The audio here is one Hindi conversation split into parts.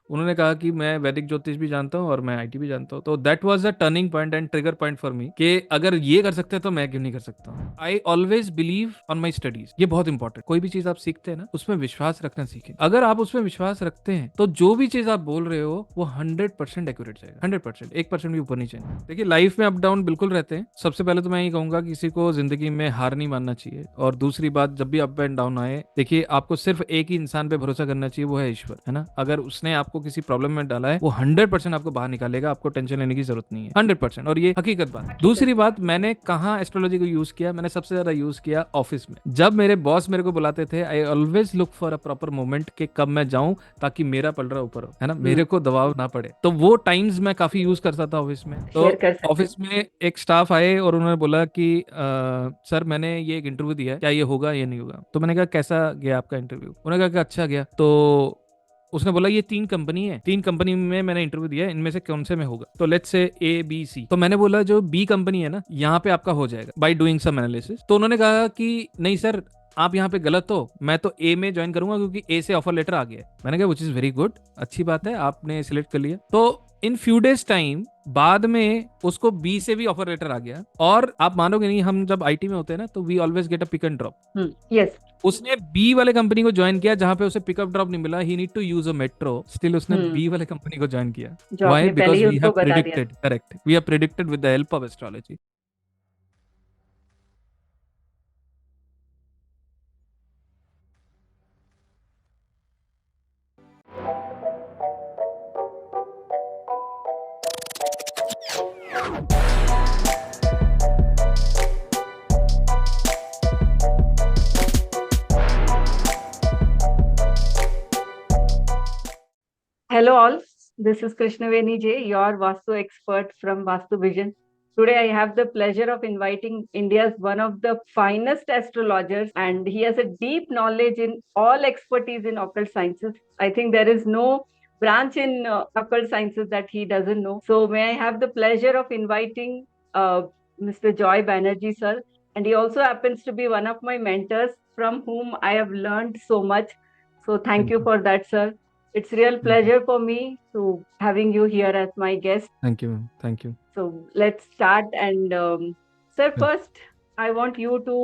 उन्होंने कहा कि मैं वैदिक ज्योतिष भी जानता हूँ और मैं आईटी भी जानता हूँ। तो that was a turning point and trigger point for me कि अगर ये कर सकते हैं तो मैं क्यों नहीं कर सकता। I always believe on my studies. ये बहुत इंपॉर्टेंट, कोई भी चीज आप सीखते हैं ना उसमें विश्वास रखना सीखें। अगर आप उसमें विश्वास रखते हैं तो जो भी चीज आप बोल रहे हो वो 100% एक्यूरेट जाएगा। 100%, 1% भी ऊपर नहीं चाहिए। देखिए लाइफ में अप डाउन बिल्कुल रहते हैं। सबसे पहले तो मैं ये कहूंगा किसी को जिंदगी में हार नहीं मानना चाहिए। और दूसरी बात, जब भी अप एंड डाउन आए, देखिए आपको सिर्फ एक ही इंसान पे भरोसा करना चाहिए, वो है ईश्वर, है ना। अगर उसने आपको किसी प्रॉब्लम में डाला है वो 100% आपको बाहर निकालेगा। आपको टेंशन लेने की जरूरत नहीं है, 100%। और ये हकीकत बात है। हकीकत दूसरी है। बात, मैंने कहाँ एस्ट्रोलॉजी को यूज किया, मैंने सबसे ज्यादा यूज किया ऑफिस में। जब मेरे बॉस मेरे को बुलाते थे, I always look for a proper moment कि कब मैं जाऊं ताकि मेरा पलड़ा ऊपर हो, है ना, मेरे को दबाव ना पड़े। तो वो टाइम्स मैं काफी यूज करता था ऑफिस में। तो शेयर कर सकते हैं। ऑफिस में एक स्टाफ आए और उन्होंने बोला कि सर मैंने ये एक इंटरव्यू दिया है, क्या ये होगा या नहीं होगा। तो मैंने कहा कैसा गया आपका इंटरव्यू। उन्होंने कहा कि अच्छा गया। तो उसने बोला ये 3 कंपनी है, 3 कंपनी में मैंने इंटरव्यू दिया है, इनमें से कौन से में होगा। तो let's say A B C। तो मैंने बोला जो बी कंपनी है ना, यहाँ पे आपका हो जाएगा बाय डूइंग सम एनालिसिस। तो उन्होंने कहा कि नहीं सर, आप यहाँ पे गलत हो, मैं तो ए में ज्वाइन करूंगा क्योंकि ए से ऑफर लेटर आ गया है। मैंने कहा विच इज वेरी गुड, अच्छी बात है, आपने सिलेक्ट कर लिया। तो इन फ्यू डेज टाइम बाद में उसको बी से भी ऑफर लेटर आ गया। और आप मानोगे नहीं, हम जब आईटी में होते हैं ना तो we always get a pick and drop. Yes. उसने बी वाले कंपनी को ज्वाइन किया जहां पे उसे पिकअप ड्रॉप नहीं मिला, he need to use a metro, still उसने हम्म। बी वाले कंपनी को ज्वाइन किया। जो व्हाई? आपने पहले बिकॉज ही वी हैव उनको बता दिया predicted, correct, we have predicted with the help of astrology. Hello all, this is Krishnaveni J, your Vastu expert from Vastu Vision. Today I have the pleasure of inviting India's one of the finest astrologers, and he has a deep knowledge in all expertise in occult sciences. I think there is no branch in occult sciences that he doesn't know. So may I have the pleasure of inviting Mr. Joy Banerjee sir, and he also happens to be one of my mentors from whom I have learned so much. So thank thank you you. for that, sir. It's real thank you. pleasure for me to having you here as my guest. Thank you ma'am, thank you. So let's start. And sir, first I want you to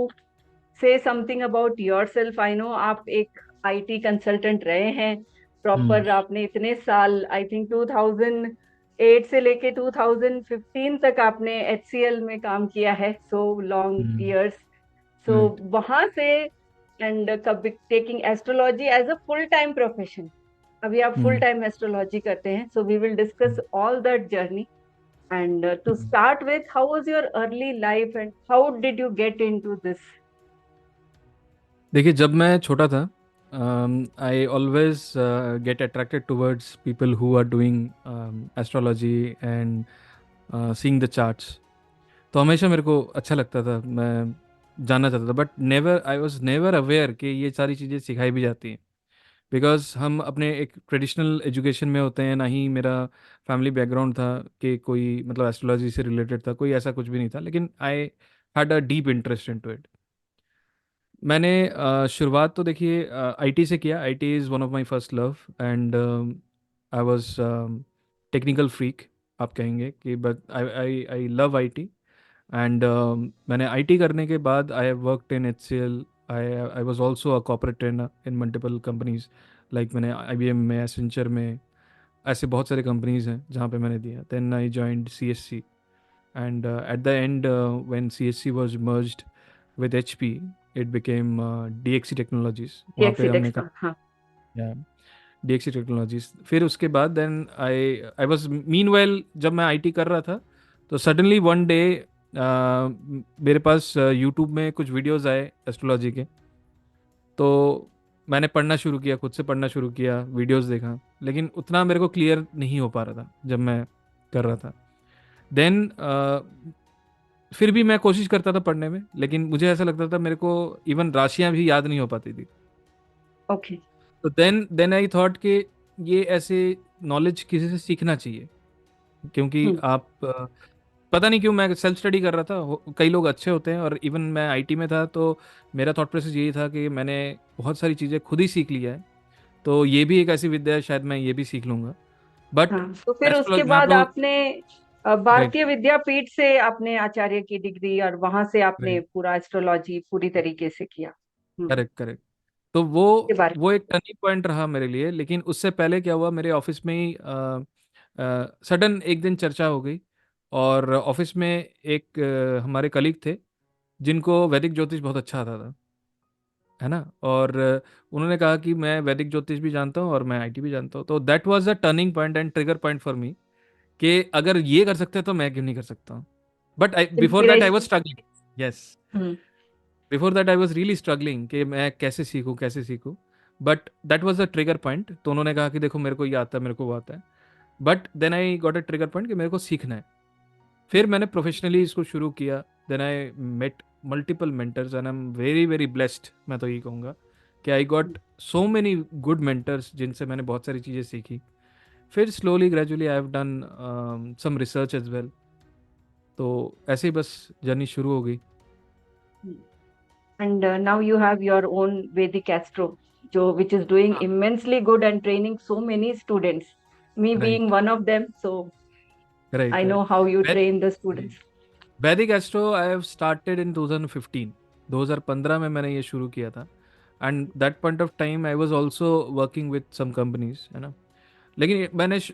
say something about yourself. I know आप एक IT consultant रहे हैं हम्म। प्रॉपर। आपने इतने साल, आई थिंक 2008 से लेके 2015 तक आपने HCL में काम किया है, so long years. So right. वहां से एंड कभी taking astrology as a full time profession, अभी आप फुल हम्म। टाइम एस्ट्रोलॉजी करते हैं। So we will discuss all that journey. And to hmm. Start with, how was your early life and how did you get into this? देखिए जब मैं छोटा था, I always get attracted towards people who are doing astrology and seeing the charts. तो हमेशा मेरे को अच्छा लगता था, मैं जानना चाहता था, but never, I was never aware कि ये सारी चीज़ें सिखाई भी जाती हैं। बिकॉज हम अपने एक ट्रेडिशनल एजुकेशन में होते हैं, ना ही मेरा फैमिली बैकग्राउंड था कि कोई मतलब एस्ट्रोलॉजी से रिलेटेड था, कोई ऐसा कुछ भी नहीं था। लेकिन I had a deep interest in to it. मैंने शुरुआत तो देखिए आईटी से किया। IT is one of my first love and I was technical freak, आप कहेंगे कि, but I I I love IT. And मैंने आईटी करने के बाद I have worked in HCL। I I was also a corporate trainer in multiple companies, like मैंने IBM में, एसेंचर में, ऐसे बहुत सारे कंपनीज हैं जहाँ पे मैंने दिया। Then I joined CSC and at the end when CSC was merged with HP, it became DXC technologies. वहाँ पे DXC हमने टेक्स काम का, हाँ। किया, DXC टेक्नोलॉजीज। फिर उसके बाद then I I was meanwhile, जब मैं आईटी कर रहा था तो सडनली वन डे मेरे पास यूट्यूब में कुछ वीडियोस आए एस्ट्रोलॉजी के। तो मैंने पढ़ना शुरू किया, खुद से पढ़ना शुरू किया, वीडियोस देखा, लेकिन उतना मेरे को क्लियर नहीं हो पा रहा था जब मैं कर रहा था। देन फिर भी मैं कोशिश करता था पढ़ने में, लेकिन मुझे ऐसा लगता था मेरे को इवन राशियां भी याद नहीं हो पाती थी। ओके। तो देन आई थॉट कि ये ऐसे नॉलेज किसी से सीखना चाहिए, क्योंकि हम्म। आप पता नहीं क्यों मैं सेल्फ स्टडी कर रहा था। कई लोग अच्छे होते हैं, और इवन मैं आईटी में था तो मेरा थॉट प्रोसेस यही था कि मैंने बहुत सारी चीज़ें खुद ही सीख लिया है, तो ये भी एक ऐसी विद्या है, शायद मैं ये भी सीख लूंगा। बट हाँ, तो फिर उसके एस्ट्रोलॉजी मैं बाद आपको। आपने राइट। भारतीय विद्यापीठ से आपने आचार्य की डिग्री, और वहां से आपने राइट। पूरा एस्ट्रोलॉजी पूरी तरीके से किया। Correct correct. तो वो के बारे वो एक टर्निंग पॉइंट रहा मेरे लिए। लेकिन उससे पहले क्या हुआ, मेरे ऑफिस में ही सडन एक दिन चर्चा हो गई। और ऑफिस में एक हमारे कलीग थे जिनको वैदिक ज्योतिष बहुत अच्छा आता था, है ना। और उन्होंने कहा कि मैं वैदिक ज्योतिष भी जानता हूँ और मैं आईटी भी जानता हूँ। तो that was the turning point and trigger point for me, कि अगर ये कर सकते हैं तो मैं क्यों नहीं कर सकता हूँ। But I before that I was inspiration. Struggling. Yes. Hmm. Before that I was really struggling कि मैं कैसे सीखूं कैसे सीखूं। But that was the trigger point. तो उन्होंने कहा कि देखो मेरे को ये आता है, मेरे को वो आता है। But then I got a trigger point कि मेरे को सीखना है। फिर मैंने प्रोफेशनली इसको शुरू किया। Then I met multiple mentors and I am very very blessed. मैं तो यही कहूँगा कि I got so many good mentors जिनसे मैंने बहुत सारी चीज़ें सीखी। फिर slowly gradually I have done some research as well. तो ऐसे ही बस जर्नी शुरू हो गई। And now you have your own Vedic Astro, which is doing हाँ। immensely good and training so many students. Me being right. one of them, so right I know right. how you train the students. Vedic astro I have started in 2015। 2015 में मैंने ये शुरू किया था। And that point of time I was also working with some companies, है ना। लेकिन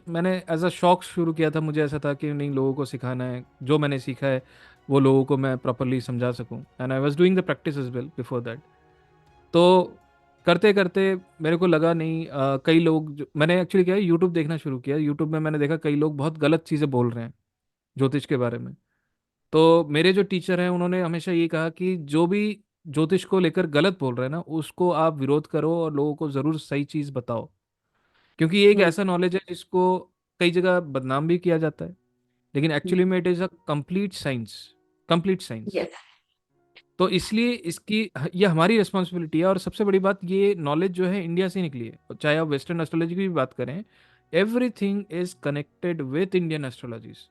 मैंने एज अ शौक शुरू किया था। मुझे ऐसा था कि नहीं, लोगों को सिखाना है, जो मैंने सीखा है वो लोगों को मैं प्रॉपरली समझा सकूं। And I was doing the practice as well before that. तो करते करते मेरे को लगा नहीं, कई लोग मैंने एक्चुअली क्या है, यूट्यूब देखना शुरू किया। यूट्यूब में मैंने देखा कई लोग बहुत गलत चीज़ें बोल रहे हैं ज्योतिष के बारे में। तो मेरे जो टीचर हैं उन्होंने हमेशा ये कहा कि जो भी ज्योतिष को लेकर गलत बोल रहे हैं ना, उसको आप विरोध करो और लोगों को ज़रूर सही चीज़ बताओ। क्योंकि ये एक Hmm. ऐसा नॉलेज है जिसको कई जगह बदनाम भी किया जाता है, लेकिन एक्चुअली में it is a complete science. Complete science. Yes. तो इसलिए इसकी ये हमारी रिस्पॉन्सिबिलिटी है। और सबसे बड़ी बात, ये नॉलेज जो है इंडिया से ही निकली है। चाहे आप वेस्टर्न एस्ट्रोलॉजी की भी बात करें, everything is connected with Indian astrologies.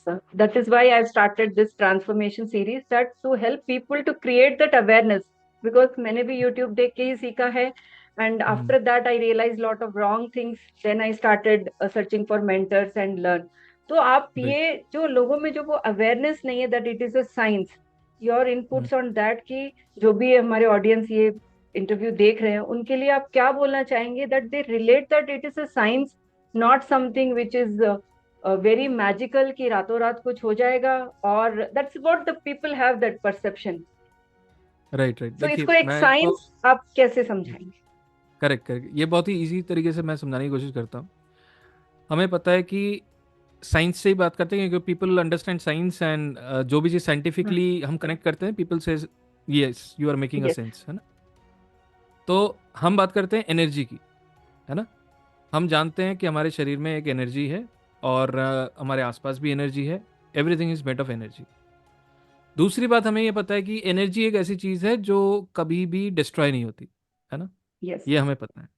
Sir. That is why I've started this transformation series, that to help people to create that awareness. Because मैंने भी YouTube देख के ही सीखा है, and after that I realized lot of wrong things. Then I started searching for mentors and learn. तो आप राइट। ये जो लोगों में जो वो awareness नहीं है that it is a science, your inputs on that, कि जो भी हमारे audience ये इंटरव्यू देख रहे हैं उनके लिए आप क्या बोलना चाहेंगे, that they relate that it is a science, not something which is very magical कि रातों रात कुछ हो जाएगा, और that's what the people have that perception. Right right. So देखिए इसको एक मैं तो साइंस आप कैसे समझाएंगे? करेक्ट करेक्ट, ये बहुत ही इजी तरीके से मैं समझाने की कोशिश करता हूँ। हमें पता है कि साइंस से ही बात करते हैं क्योंकि पीपल अंडरस्टैंड साइंस। एंड जो भी चीज़ साइंटिफिकली हम कनेक्ट करते हैं, पीपल से yes you are making a yes. Sense, है ना। तो हम बात करते हैं एनर्जी की, है ना। हम जानते हैं कि हमारे शरीर में एक एनर्जी है और हमारे आसपास भी एनर्जी है। Everything is made of energy. दूसरी बात, हमें ये पता है कि एनर्जी एक ऐसी चीज़ है जो कभी भी डिस्ट्रॉय नहीं होती, है ना। यस। ये हमें पता है।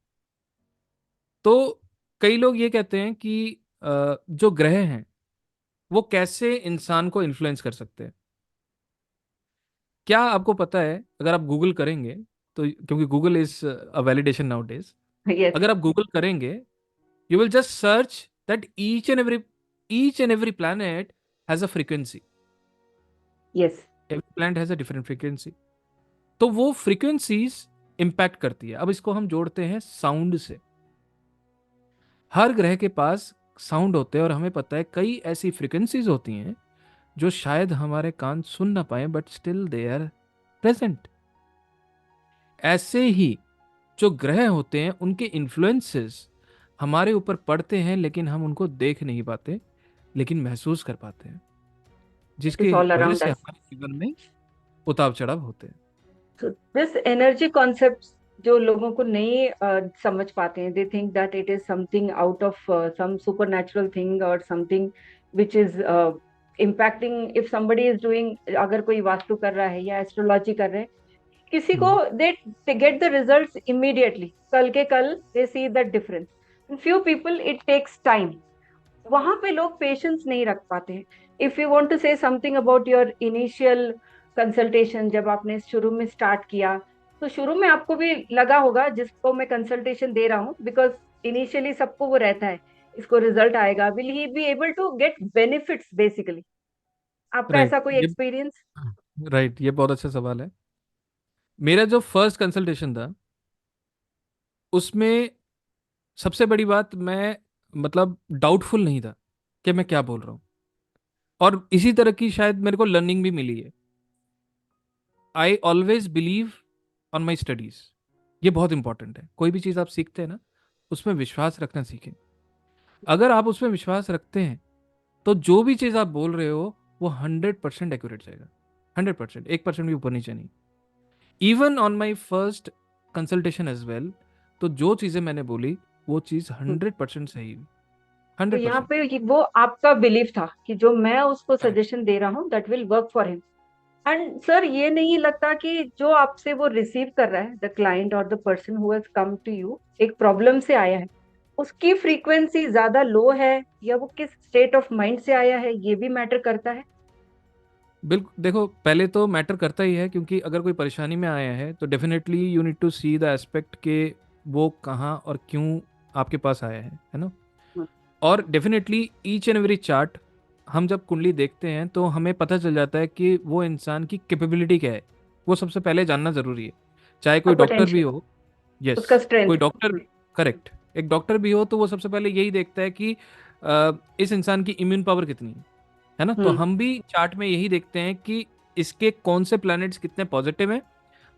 तो कई लोग ये कहते हैं कि जो ग्रह हैं वो कैसे इंसान को इन्फ्लुएंस कर सकते हैं। क्या आपको पता है, अगर आप गूगल करेंगे तो, क्योंकि Google is a validation now days, yes. अगर आप गूगल करेंगे you will just search that each and every planet has a frequency. Yes. Every planet has a different frequency. तो वो फ्रीक्वेंसीज इम्पैक्ट करती है। अब इसको हम जोड़ते हैं साउंड से। हर ग्रह के पास साउंड होते हैं और हमें पता है कई ऐसी फ्रीक्वेंसीज होती हैं जो शायद हमारे कान सुन ना पाए, but still they are present. ऐसे ही जो ग्रह होते हैं उनके इन्फ्लुएंसेस हमारे ऊपर पड़ते हैं, लेकिन हम उनको देख नहीं पाते, लेकिन महसूस कर पाते हैं, इट इज जिसकी ऑल वजह अराउंड से अस। हमारे जीवन में उतार चढ़ाव होते हैं। सो दिस एनर्जी कॉन्सेप्ट जो लोगों को नहीं समझ पाते हैं, they think that it is something out of some super natural thing और something which is impacting if somebody is doing, अगर कोई वास्तु कर रहा है या एस्ट्रोलॉजी कर रहे हैं, किसी को hmm. They get the results immediately, कल के कल they see the difference. Few people it takes time. वहां पे लोग पेशेंस नहीं रख पाते हैं। If you want to say something about your initial consultation, जब आपने शुरू में स्टार्ट किया, तो शुरू में आपको भी लगा होगा, जिसको मैं कंसल्टेशन दे रहा हूँ, बिकॉज इनिशियली सबको वो रहता है, इसको रिजल्ट आएगा, will he be able to get benefits basically. आपका राइट ऐसा कोई ये एक्सपीरियंस? राइट ये बहुत अच्छा सवाल है। मेरा जो फर्स्ट कंसल्टेशन था उसमें सबसे बड़ी बात, मैं मतलब डाउटफुल नहीं था कि मैं क्या बोल रहा हूँ, और इसी तरह की शायद मेरे को लर्निंग भी मिली है। I always believe on my studies. ये बहुत इंपॉर्टेंट है, कोई भी चीज़ आप सीखते हैं ना, उसमें विश्वास रखना सीखें। अगर आप उसमें विश्वास रखते हैं तो जो भी चीज़ आप बोल रहे हो वो 100% एक्यूरेट जाएगा। 100%, 1% भी ऊपर नीचे नहीं। Even on my first consultation as well, तो जो चीज़ें मैंने बोली वो चीज़ 100% सही हुई। तो यहाँ 100%। पे वो आपका बिलीफ था कि जो मैं उसको करेक्ट। सजेशन दे रहा हूँ that will work for him. And sir, ये नहीं लगता कि जो आपसे वो रिसीव कर रहा है, द क्लाइंट और the person who has come to you, एक प्रॉब्लम से आया है, उसकी फ्रीक्वेंसी ज्यादा लो है, या वो किस स्टेट ऑफ माइंड से आया है, ये भी मैटर करता है? बिल्कुल, देखो पहले तो मैटर करता ही है, क्योंकि अगर कोई परेशानी में आया है तो definitely you need to see the aspect के वो कहाँ और क्यों आपके पास आया है ना। हम्म, और definitely each and every chart हम जब कुंडली देखते हैं तो हमें पता चल जाता है कि वो इंसान की कैपेबिलिटी क्या है। वो सबसे पहले जानना ज़रूरी है, चाहे उसका कोई डॉक्टर भी पोटेंशियल, हो। यस। उसका स्ट्रेंथ। कोई डॉक्टर, करेक्ट, एक डॉक्टर भी हो तो वो सबसे पहले यही देखता है कि इस इंसान की इम्यून पावर कितनी है ना। तो हम्म। हम भी चार्ट में यही देखते हैं कि इसके कौन से प्लैनेट्स कितने पॉजिटिव हैं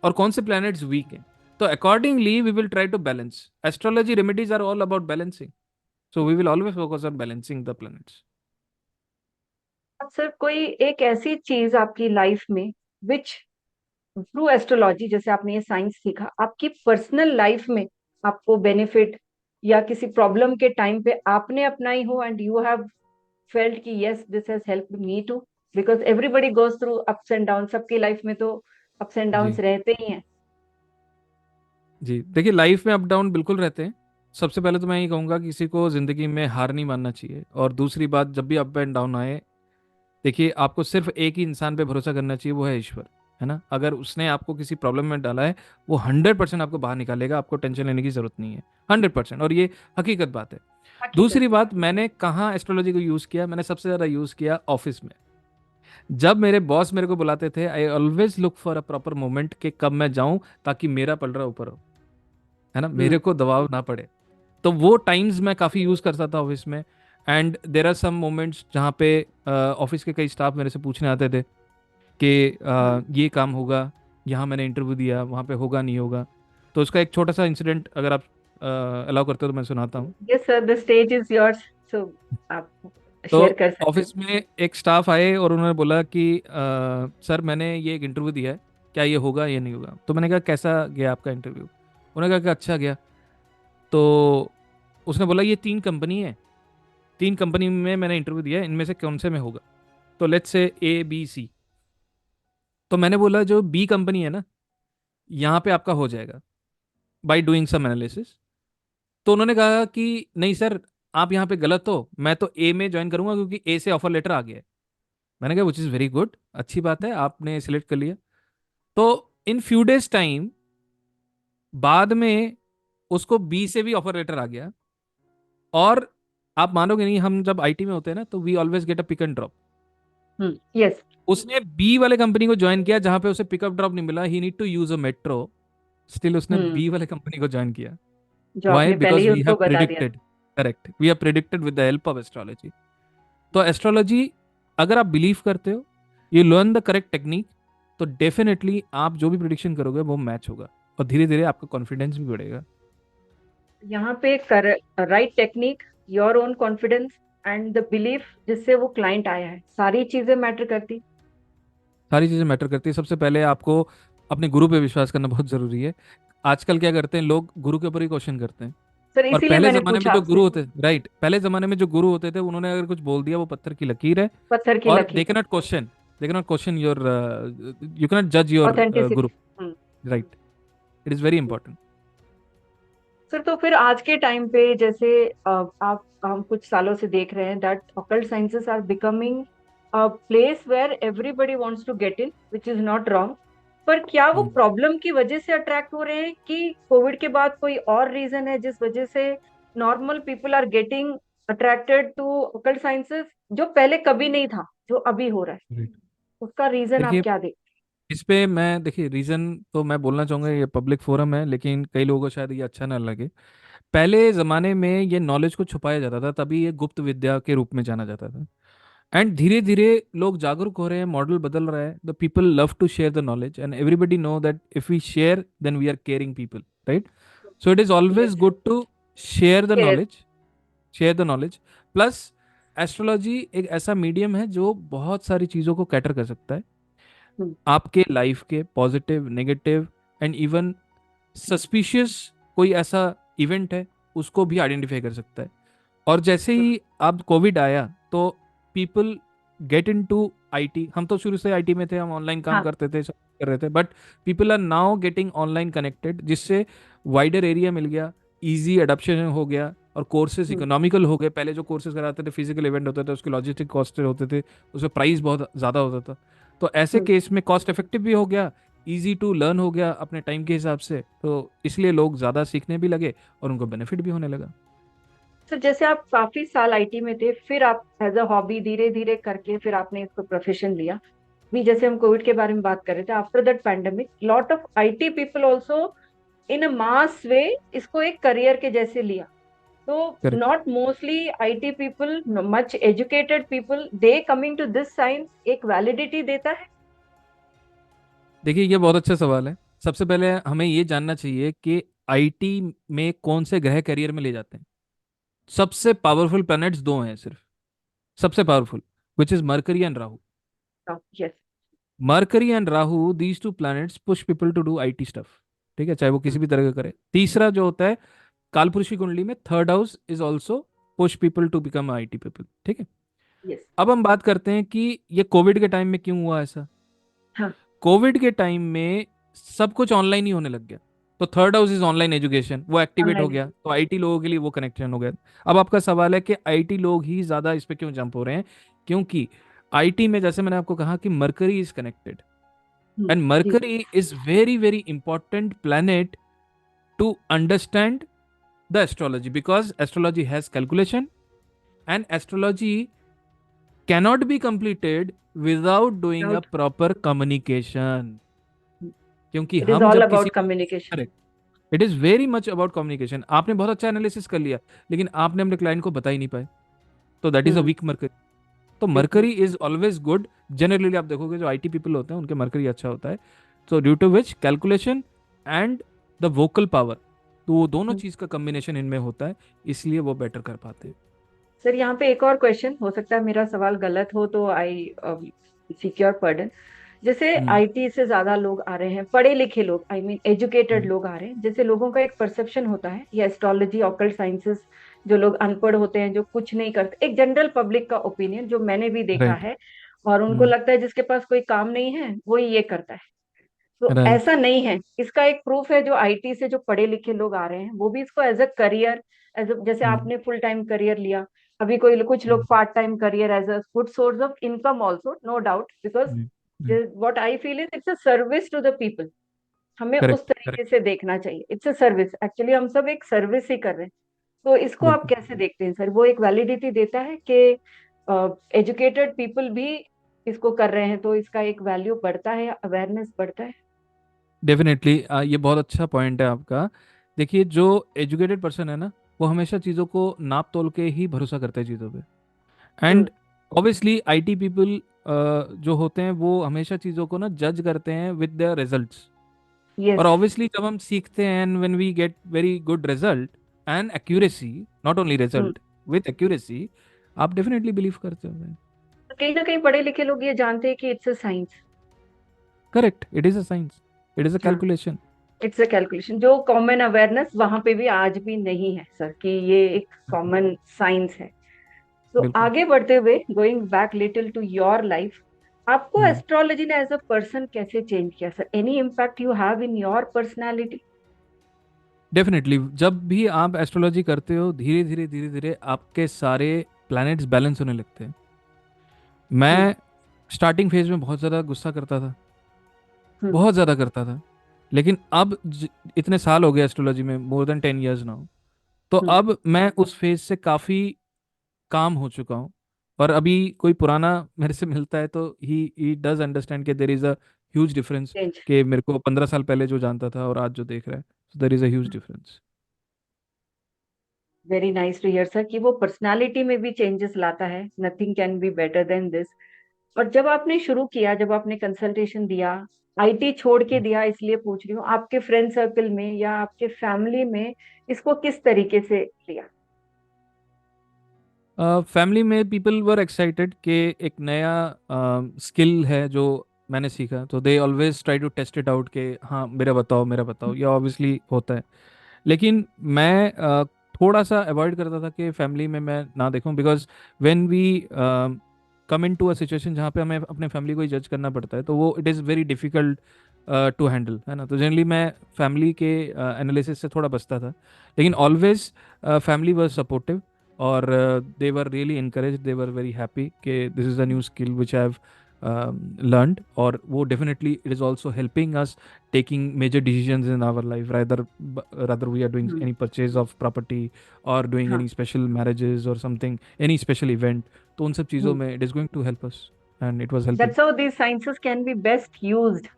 और कौन से प्लैनेट्स वीक हैं। तो accordingly we will try to balance. Astrology remedies are all about balancing, so we will always focus on balancing the planets. अब सर, कोई एक ऐसी चीज आपकी लाइफ में विच थ्रू एस्ट्रोलॉजी, जैसे आपने ये साइंस सीखा, आपकी पर्सनल लाइफ में आपको बेनिफिट, या किसी प्रॉब्लम के टाइम पे आपने अपनाई हो एंड यू हैव फेल्ट कि yes this has helped me too, because everybody goes through ups and down, सबकी लाइफ में तो अप्स एंड जी। डाउन्स रहते ही हैं। जी देखिए, लाइफ में अप डाउन बिल्कुल रहते हैं। सबसे पहले तो मैं ये कहूँगा कि किसी को ज़िंदगी में हार नहीं मानना चाहिए, और दूसरी बात, जब भी अप एंड डाउन आए, देखिए आपको सिर्फ एक ही इंसान पे भरोसा करना चाहिए, वो है ईश्वर, है ना। अगर उसने आपको किसी प्रॉब्लम में डाला है, वो 100% आपको बाहर निकालेगा, आपको टेंशन लेने की जरूरत नहीं है। 100%, और ये हकीकत बात है। हकीकत। दूसरी बात, मैंने कहाँ एस्ट्रोलॉजी को यूज़ किया, मैंने सबसे ज़्यादा यूज़ किया ऑफिस में। जब मेरे बॉस मेरे को बुलाते थे, I always look for a proper moment कि कब मैं जाऊं ताकि मेरा पलड़ा ऊपर हो, है ना, हम्म। मेरे को दबाव ना पड़े। तो वो टाइम्स मैं काफ़ी यूज़ करता था ऑफिस में। And there are some moments जहाँ पे ऑफिस के कई स्टाफ मेरे से पूछने आते थे कि ये काम होगा, यहाँ मैंने इंटरव्यू दिया, वहाँ पे होगा नहीं होगा। तो उसका एक छोटा सा इंसिडेंट अगर आप अलाउ करते हो तो मैं सुनाता हूँ। Yes sir, the stage is yours, so आप तो शेयर कर सकते हो। ऑफिस में एक स्टाफ आए और उन्होंने बोला कि सर मैंने ये एक इंटरव्यू दिया है, क्या ये होगा या नहीं होगा। तो मैंने कहा कैसा गया आपका इंटरव्यू। उन्होंने कहा कि अच्छा गया। तो उसने बोला ये 3 कंपनी है, 3 कंपनी में मैंने इंटरव्यू दिया है, इनमें से कौन से में होगा। तो let's say A B C। तो मैंने बोला जो बी कंपनी है ना, यहाँ पे आपका हो जाएगा बाय डूइंग सम एनालिसिस। तो उन्होंने कहा कि नहीं सर, आप यहाँ पे गलत हो, मैं तो ए में ज्वाइन करूंगा क्योंकि ए से ऑफर लेटर आ गया है। मैंने कहा विच इज़ वेरी गुड, अच्छी बात है, आपने सिलेक्ट कर लिया। तो इन फ्यू डेज टाइम बाद में उसको बी से भी ऑफर लेटर आ गया। और आप मानोगे नहीं, हम जब आईटी में होते हैं ना तो we always get a pick and drop. Yes. उसने बी वाले कंपनी को ज्वाइन किया जहां पे उसे पिकअप ड्रॉप नहीं मिला, he need to use a metro, still उसने हम्म। बी वाले कंपनी को ज्वाइन किया। जो वाई? आपने पहले बिकॉज ही वी हैव उनको बता दिया predicted. Correct, we have predicted with the help of astrology. तो एस्ट्रोलॉजी, अगर आप बिलीव करते हो, you learn the correct technique, तो डेफिनेटली आप जो भी प्रिडिक्शन करोगे वो मैच होगा, और धीरे धीरे आपका कॉन्फिडेंस भी बढ़ेगा। था। यहाँ पे right technique, your own confidence and the belief जिससे वो क्लाइंट आया है, सारी चीजें मैटर करती। सारी चीज़ें मैटर करती है। सबसे पहले आपको अपने गुरु पे विश्वास करना बहुत ज़रूरी है। आजकल क्या करते हैं लोग, गुरु के ऊपर ही क्वेश्चन करते हैं। सर और इसीलिए पहले मैंने ज़माने में पूछा जो गुरु आपसे। होते, राइट, पहले ज़माने में जो गुरु होते थे उन्होंने अगर कुछ बोल दिया वो पत्थर की लकीर है। पत्थर की और लकीर। They can not question your, you can not जज your Guru. Authenticity. Right. It is very important. Sir तो फिर आज के टाइम पे, जैसे आप हम कुछ सालों से देख रहे हैं that occult sciences are becoming a place where everybody wants to get in, which is not wrong. पर क्या वो हम्म, प्रॉब्लम की वजह से अट्रैक्ट हो रहे हैं कि कोविड के बाद कोई और रीजन है जिस वजह से normal people are getting attracted to occult sciences, जो पहले कभी नहीं था, जो अभी हो रहा है? right। उसका रीजन आप देखिए, क्या देखते इस पे मैं, देखिए, रीजन तो मैं बोलना चाहूंगा, ये पब्लिक फोरम है, लेकिन कई लोगों को शायद ये अच्छा ना लगे। पहले जमाने में ये नॉलेज को छुपाया जाता था, तभी ये गुप्त विद्या के रूप में जाना जाता था। एंड धीरे धीरे लोग जागरूक हो रहे हैं, मॉडल बदल रहा है, the people love to share the knowledge and everybody know that if we share then we are caring people, right? So it is हैं? Always yes. Good to share the yes. Knowledge, share the knowledge. Plus astrology एक ऐसा मीडियम है जो बहुत सारी चीज़ों को कैटर कर सकता है, आपके लाइफ के positive, negative and even suspicious कोई ऐसा इवेंट है, उसको भी आइडेंटिफाई कर सकता है। और जैसे ही अब कोविड आया तो people get in to IT, हम तो शुरू से आईटी में थे, हम ऑनलाइन काम हाँ। करते थे, सब कर रहे थे, but people are now getting online connected, जिससे वाइडर एरिया मिल गया, इजी अडॉप्शन हो गया, और कोर्सेज हम्म। इकोनॉमिकल हो गए। पहले जो कोर्सेज कराते थे, फिजिकल इवेंट होते थे, उसके लॉजिस्टिक कॉस्ट होते थे, उसमें प्राइस बहुत ज़्यादा होता था। तो ऐसे हम्म। केस में कॉस्ट इफेक्टिव भी हो गया, इजी टू लर्न हो गया अपने टाइम के हिसाब से, तो इसलिए लोग ज़्यादा सीखने भी लगे और उनको बेनिफिट भी होने लगा। तो जैसे आप काफी साल आईटी में थे, फिर आप एज अ हॉबी धीरे धीरे करके फिर आपने इसको प्रोफेशन लिया। भी जैसे हम कोविड के बारे में बात कर रहे थे, after that pandemic lot of IT people also in a mass way इसको एक करियर के जैसे लिया। तो correct. Not mostly IT people, much educated people, they coming to this science एक वैलिडिटी देता है? देखिए, ये बहुत अच्छा सवाल है। सबसे पहले हमें ये जानना चाहिए कि आईटी में कौन से ग्रह करियर में ले जाते हैं। सबसे पावरफुल प्लैनेट्स दो हैं सिर्फ, सबसे powerful, which is Mercury and Rahu. Yes. Mercury and Rahu, these two planets push people to do IT stuff, ठीक है, चाहे वो किसी भी तरह का करे। तीसरा जो होता है कालपुरुषी कुंडली में, third house is also push people to become IT people, ठीक है। यस। अब हम बात करते हैं कि ये कोविड के टाइम में क्यों हुआ ऐसा। हाँ। कोविड के टाइम में सब कुछ ऑनलाइन ही होने लग गया, तो third house is online education, वो एक्टिवेट हो ऑनलाइन। गया, तो आईटी लोगों के लिए वो कनेक्शन हो गया। अब आपका सवाल है कि आईटी लोग ही ज्यादा इस पे क्यों जंप हो रहे हैं। क्योंकि आईटी में, जैसे मैंने आपको कहा, कि मरकरी इज कनेक्टेड, एंड जी। Mercury is very very important planet to understand the astrology, because astrology has calculation, and astrology cannot be completed without doing a doubt. proper communication। क्योंकि इट इज हम ऑल जब किसी, about communication. Correct, it is very much about communication. आपने बहुत अच्छा एनालिसिस कर लिया, लेकिन आपने अपने क्लाइंट को बता ही नहीं पाए, तो that is a hmm. Weak Mercury. तो बिल्कुल। Mercury is always good. Generally आप देखोगे जो आईटी पीपल होते हैं उनके मरकरी अच्छा होता है, तो due to which calculation and the vocal power, तो वो दोनों चीज का कॉम्बिनेशन इनमें होता है, इसलिए वो बेटर कर पाते हैं। सर यहाँ पे एक और क्वेश्चन, हो सकता है मेरा सवाल गलत हो तो आई सीक योर पर्डन। जैसे हम्म। आईटी से ज्यादा लोग आ रहे हैं, पढ़े लिखे लोग, आई मीन एजुकेटेड हम्म। लोग आ रहे हैं, जैसे लोगों का एक परसेप्शन होता है ये एस्ट्रोलॉजी ऑकल्ट साइंसेस, जो लोग अनपढ़ होते हैं जो कुछ नहीं करते, एक जनरल पब्लिक का ओपिनियन जो मैंने भी देखा राइट। है, और उनको हम्म। लगता है जिसके पास कोई काम नहीं है वही ये करता है। तो राइट। ऐसा नहीं है। इसका एक प्रूफ है, जो आईटी से जो पढ़े लिखे लोग आ रहे हैं वो भी इसको एज अ करियर, जैसे हम्म। आपने फुल टाइम करियर लिया, अभी कोई कुछ लोग part time career as a good source of income also, no doubt, because what I feel is it's a service to the people. हमें उस करेक्ट, तरीके करेक्ट, से देखना चाहिए, इट्स अ सर्विस, एक्चुअली हम सब एक सर्विस ही कर रहे हैं। तो इसको आप बिल्कुल। कैसे देखते हैं सर? वो एक वैलिडिटी देता है कि एजुकेटेड पीपल भी इसको कर रहे हैं तो इसका एक वैल्यू बढ़ता है, अवेयरनेस बढ़ता है? डेफिनेटली, ये बहुत अच्छा पॉइंट है आपका। देखिए, जो एजुकेटेड पर्सन है ना, वो हमेशा चीज़ों को नाप तोल के ही भरोसा करता है चीज़ों पे। हम्म। एंड ऑब्वियसली आईटी पीपल जो होते हैं वो हमेशा चीज़ों को ना जज करते हैं विद द रिजल्ट्स। और यस। ऑब्वियसली जब हम सीखते हैं, and when we get very good result and accuracy, not only result, with accuracy, आप डेफिनेटली बिलीव करते हो। कहीं ना कहीं पढ़े लिखे लोग ये जानते हैं कि it's a science. Correct, it is a science, it is a हाँ। कैलकुलेशन। इट्स अ कैलकुलेशन, जो कॉमन अवेयरनेस वहां पे भी आज भी नहीं है सर कि ये एक कॉमन साइंस है। तो बिल्कुल। आगे बढ़ते हुए, going back little to your life, आपको हम्म। एस्ट्रोलॉजी ने एज अ पर्सन कैसे चेंज किया sir? Any impact you have in your personality? Definitely, जब भी आप एस्ट्रोलॉजी करते हो, धीरे धीरे धीरे धीरे आपके सारे प्लैनेट्स बैलेंस होने लगते हैं। हम्म। मैं स्टार्टिंग फेज में बहुत ज़्यादा गुस्सा करता था, हम्म। बहुत ज़्यादा करता था। लेकिन अब इतने साल हो गए एस्ट्रोलॉजी में, मोर देन 10 years नाउ, तो हम्म। अब मैं उस फेज से काफ़ी काम हो चुका हूँ। और अभी कोई पुराना मेरे से मिलता है तो ही डज अंडरस्टैंड कि देर is a huge difference, change. कि मेरे को 15 साल पहले जो जानता था और आज जो देख रहा है, there is a huge difference. Very nice to hear sir कि वो पर्सनालिटी में भी चेंजेस लाता है। Nothing can be better than this. और जब आपने शुरू किया, जब आपने कंसल्टेशन दिया, आईटी छोड़ के दिया, इसलिए पूछ रही हूँ, आपके फ्रेंड सर्कल में या आपके फैमिली में इसको किस तरीके से लिया? फैमिली में पीपल वर एक्साइटेड कि एक नया स्किल है जो मैंने सीखा, तो they always try to test it out कि हाँ मेरा बताओ मेरा बताओ, ये ऑब्वियसली होता है। लेकिन मैं थोड़ा सा अवॉइड करता था कि फैमिली में मैं ना देखूं, because when we come in to a situation जहाँ पे हमें अपने फैमिली को ही जज करना पड़ता है, तो वो it is very difficult to handle, है ना। तो जनरली मैं फैमिली के एनालिसिस से थोड़ा बचता था। लेकिन ऑलवेज फैमिली वाज सपोर्टिव, और they were really encourage, they were very happy कि this is a new skill which I have learned, और वो definitely it is also helping us taking major decisions in our life, rather we are doing hmm. any purchase of property or doing हाँ। any special marriages or something, any special event, तो उन सब चीज़ों में it is going to help us, and it was helping. That's how these sciences can be best used.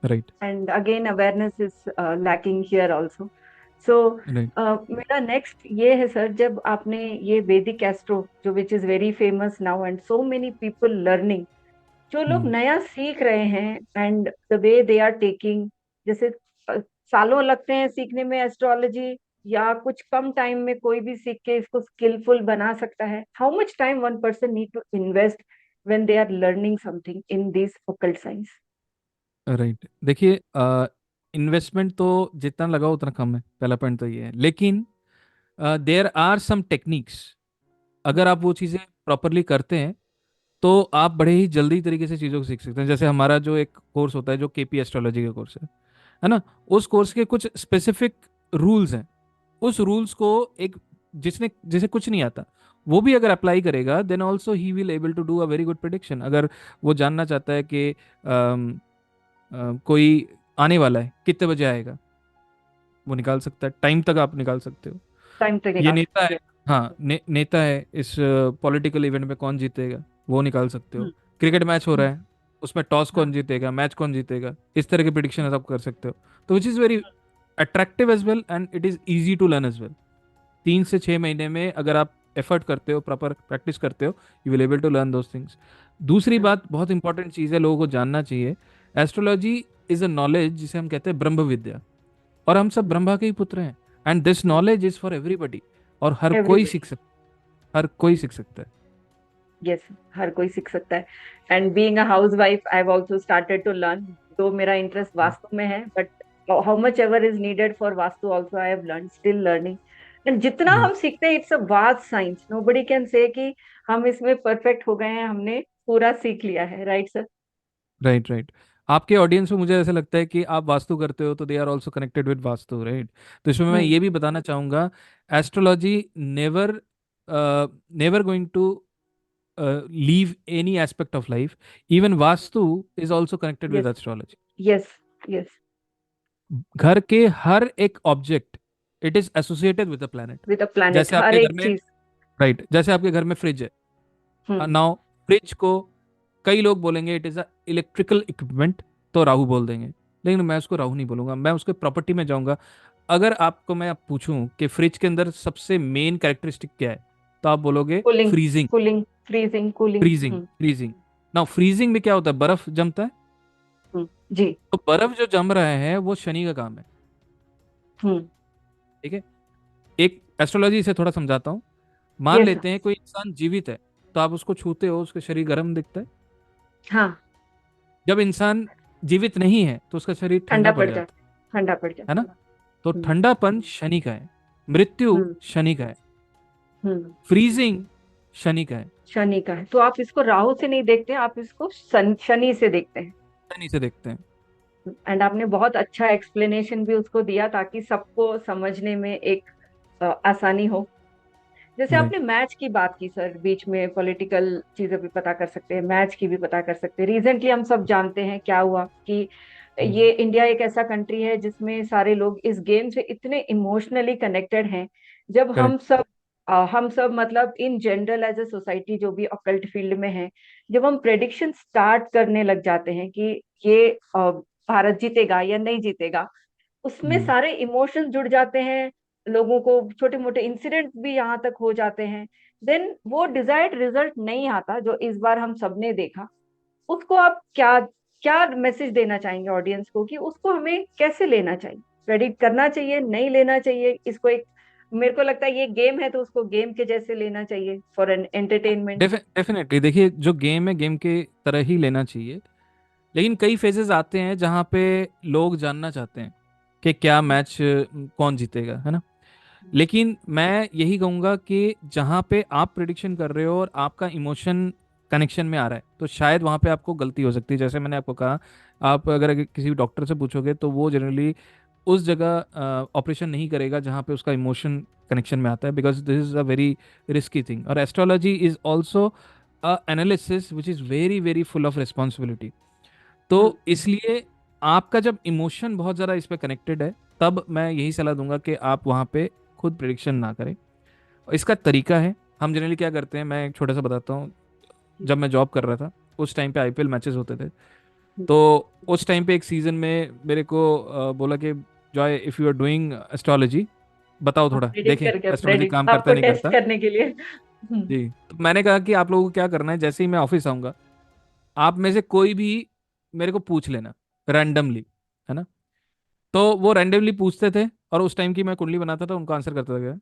Right. And again awareness is lacking here also. So Right. मेरा नेक्स्ट ये है सर, जब आपने ये वैदिक एस्ट्रो जो which is very famous now and so many people learning, जो लोग Hmm. नया सीख रहे हैं and the way they are taking, जैसे सालों लगते हैं सीखने में एस्ट्रोलॉजी, या कुछ कम टाइम में कोई भी सीख के इसको स्किलफुल बना सकता है? How much time one person need to invest when they are learning something in this occult science? Right, देखिए इन्वेस्टमेंट तो जितना लगाओ उतना कम है, पहला पॉइंट तो ये है। लेकिन देयर आर सम टेक्निक्स, अगर आप वो चीज़ें प्रॉपरली करते हैं तो आप बड़े ही जल्दी तरीके से चीज़ों को सीख सकते हैं। जैसे हमारा जो एक कोर्स होता है जो केपी एस्ट्रोलॉजी का कोर्स है ना, उस कोर्स के कुछ स्पेसिफिक रूल्स हैं। उस रूल्स को एक जिसने जिसे कुछ नहीं आता, वो भी अगर अप्लाई करेगा, then also he will able to do a very good prediction. अगर वो जानना चाहता है कि कोई आने वाला है, कितने बजे आएगा, वो निकाल सकता है, टाइम तक आप निकाल सकते हो। टाइम तो ये निकाल नेता सकते है, हैं। हाँ नेता है, इस पॉलिटिकल इवेंट में कौन जीतेगा, वो निकाल सकते हो। हम्म। क्रिकेट मैच हो हम्म। रहा है, उसमें टॉस हाँ। कौन जीतेगा, मैच कौन जीतेगा, इस तरह के प्रिडिक्शन आप कर सकते हो। तो which is very attractive as well, and it is easy to learn as well. 3 से 6 महीने में अगर आप एफर्ट करते हो, प्रॉपर प्रैक्टिस करते हो, you will able to learn those things. दूसरी हाँ। बात, बहुत इंपॉर्टेंट चीज़ है, लोगों को जानना चाहिए, एस्ट्रोलॉजी इज अ नॉलेज जिसे हम कहते हैं ब्रह्म विद्या, और हम सब ब्रह्मा के ही पुत्र हैं, and this knowledge is for everybody, और हर कोई एवरीबडी। सीख सकता है, हर कोई सीख सकता है। यस, हर कोई सीख सकता है। And being a house wife I have also started to learn. तो मेरा इंटरेस्ट वास्तु में है, but how much ever is needed for Vastu also I have learn, still learning. And जितना राइट, हम सीखते हैं, it's a vast science, nobody can say कि हम इसमें परफेक्ट हो गए हैं, हमने पूरा सीख लिया है। Right sir? Right, right. आपके ऑडियंस में मुझे ऐसा लगता है कि आप वास्तु करते हो, तो they are also connected with Vastu, right. तो इसमें मैं हम्म। ये भी बताना चाहूंगा, astrology never never going to leave any aspect of life. Even vastu is also connected yes. with astrology. Yes. Yes. घर के हर एक object, it is associated with the planet. With a planet, जैसे हर आपके घर एक में, चीज। राइट, जैसे आपके घर में फ्रिज है, हम्म। नाउ फ्रिज को कई लोग बोलेंगे it is a electrical equipment, तो राहु बोल देंगे। लेकिन मैं उसको राहु नहीं बोलूंगा, मैं उसके प्रॉपर्टी में जाऊंगा। अगर आपको मैं अब पूछूं कि फ्रिज के अंदर सबसे मेन कैरेक्टरिस्टिक क्या है, तो आप बोलोगे cooling. Freezing. Cooling. Freezing, cooling. Freezing, freezing. Now freezing में क्या होता है, बर्फ जमता है। जी। तो बर्फ जो जम रहा है वो शनि का काम है, हम्म। ठीक है। एक एस्ट्रोलॉजी से थोड़ा समझाता हूँ। मान यस। लेते हैं कोई इंसान जीवित है, तो आप उसको छूते हो, उसका शरीर गर्म दिखता है। हाँ। जब इंसान जीवित नहीं है तो उसका शरीर ठंडा ठंडा पड़ पड़ जाता जाता। ठंडा पड़ है ना। जाता। तो हम्म। ठंडापन शनि का है, मृत्यु हम्म। शनि का है, हम्म। फ्रीजिंग शनि का है। शनि का है, तो आप इसको राहु से नहीं देखते, आप इसको शनि से देखते हैं। शनि से देखते हैं। एंड आपने बहुत अच्छा एक्सप्लेनेशन भी उसको दिया ताकि सबको समझने में एक आसानी हो। जैसे राइट। आपने मैच की बात की सर, बीच में पॉलिटिकल चीजें भी पता कर सकते हैं, मैच की भी पता कर सकते हैं। रिसेंटली हम सब जानते हैं क्या हुआ कि ये इंडिया एक ऐसा कंट्री है जिसमें सारे लोग इस गेम से इतने इमोशनली कनेक्टेड हैं। जब करेक्ट। हम सब मतलब in general as a society जो भी ऑकल्ट फील्ड में है, जब हम प्रेडिक्शन स्टार्ट करने लग जाते हैं कि ये भारत जीतेगा या नहीं जीतेगा, उसमें सारे इमोशंस जुड़ जाते हैं। लोगों को छोटे मोटे इंसिडेंट भी यहाँ तक हो जाते हैं। देन वो डिजायर्ड रिजल्ट नहीं आता जो इस बार हम सबने देखा। उसको आप क्या क्या मैसेज देना चाहेंगे ऑडियंस को कि उसको हमें कैसे लेना चाहिए? प्रेडिक्ट करना चाहिए, नहीं लेना चाहिए इसको? एक मेरे को लगता है ये गेम है तो उसको गेम के जैसे लेना चाहिए फॉर एन एंटरटेनमेंट। डेफिनेटली देखिए, जो गेम है गेम के तरह ही लेना चाहिए। लेकिन कई फेजेस आते हैं जहाँ पे लोग जानना चाहते हैं कि क्या मैच कौन जीतेगा, है ना। लेकिन मैं यही कहूँगा कि जहाँ पे आप प्रिडिक्शन कर रहे हो और आपका इमोशन कनेक्शन में आ रहा है, तो शायद वहाँ पे आपको गलती हो सकती है। जैसे मैंने आपको कहा, आप अगर किसी डॉक्टर से पूछोगे तो वो जनरली उस जगह ऑपरेशन नहीं करेगा जहाँ पे उसका इमोशन कनेक्शन में आता है, because this is a very risky thing. और astrology is also a analysis which is very very full of responsibility. तो हम्म। इसलिए आपका जब इमोशन बहुत ज़्यादा इस पे कनेक्टेड है, तब मैं यही सलाह दूंगा कि आप वहाँ पे खुद प्रिडिक्शन ना करें। इसका तरीका है, हम जनरली क्या करते हैं, मैं एक छोटा सा बताता हूँ। जब मैं जॉब कर रहा था, उस टाइम पे आईपीएल मैचेस होते थे। तो उस टाइम पे एक सीजन में मेरे को बोला कि Joy, if you are doing astrology, बताओ थोड़ा प्रेडिक्ट देखें करके, एस्ट्रोलॉजी प्रेडिक्ट काम करता आपको नहीं टेस्ट करता। करने के लिए। जी, तो मैंने कहा कि आप लोगों को क्या करना है, जैसे ही मैं ऑफिस आऊँगा, आप में से कोई भी मेरे को पूछ लेना रैंडमली, है ना। तो वो रैंडमली पूछते थे, और उस टाइम की मैं कुंडली बनाता था, उनको आंसर करता था।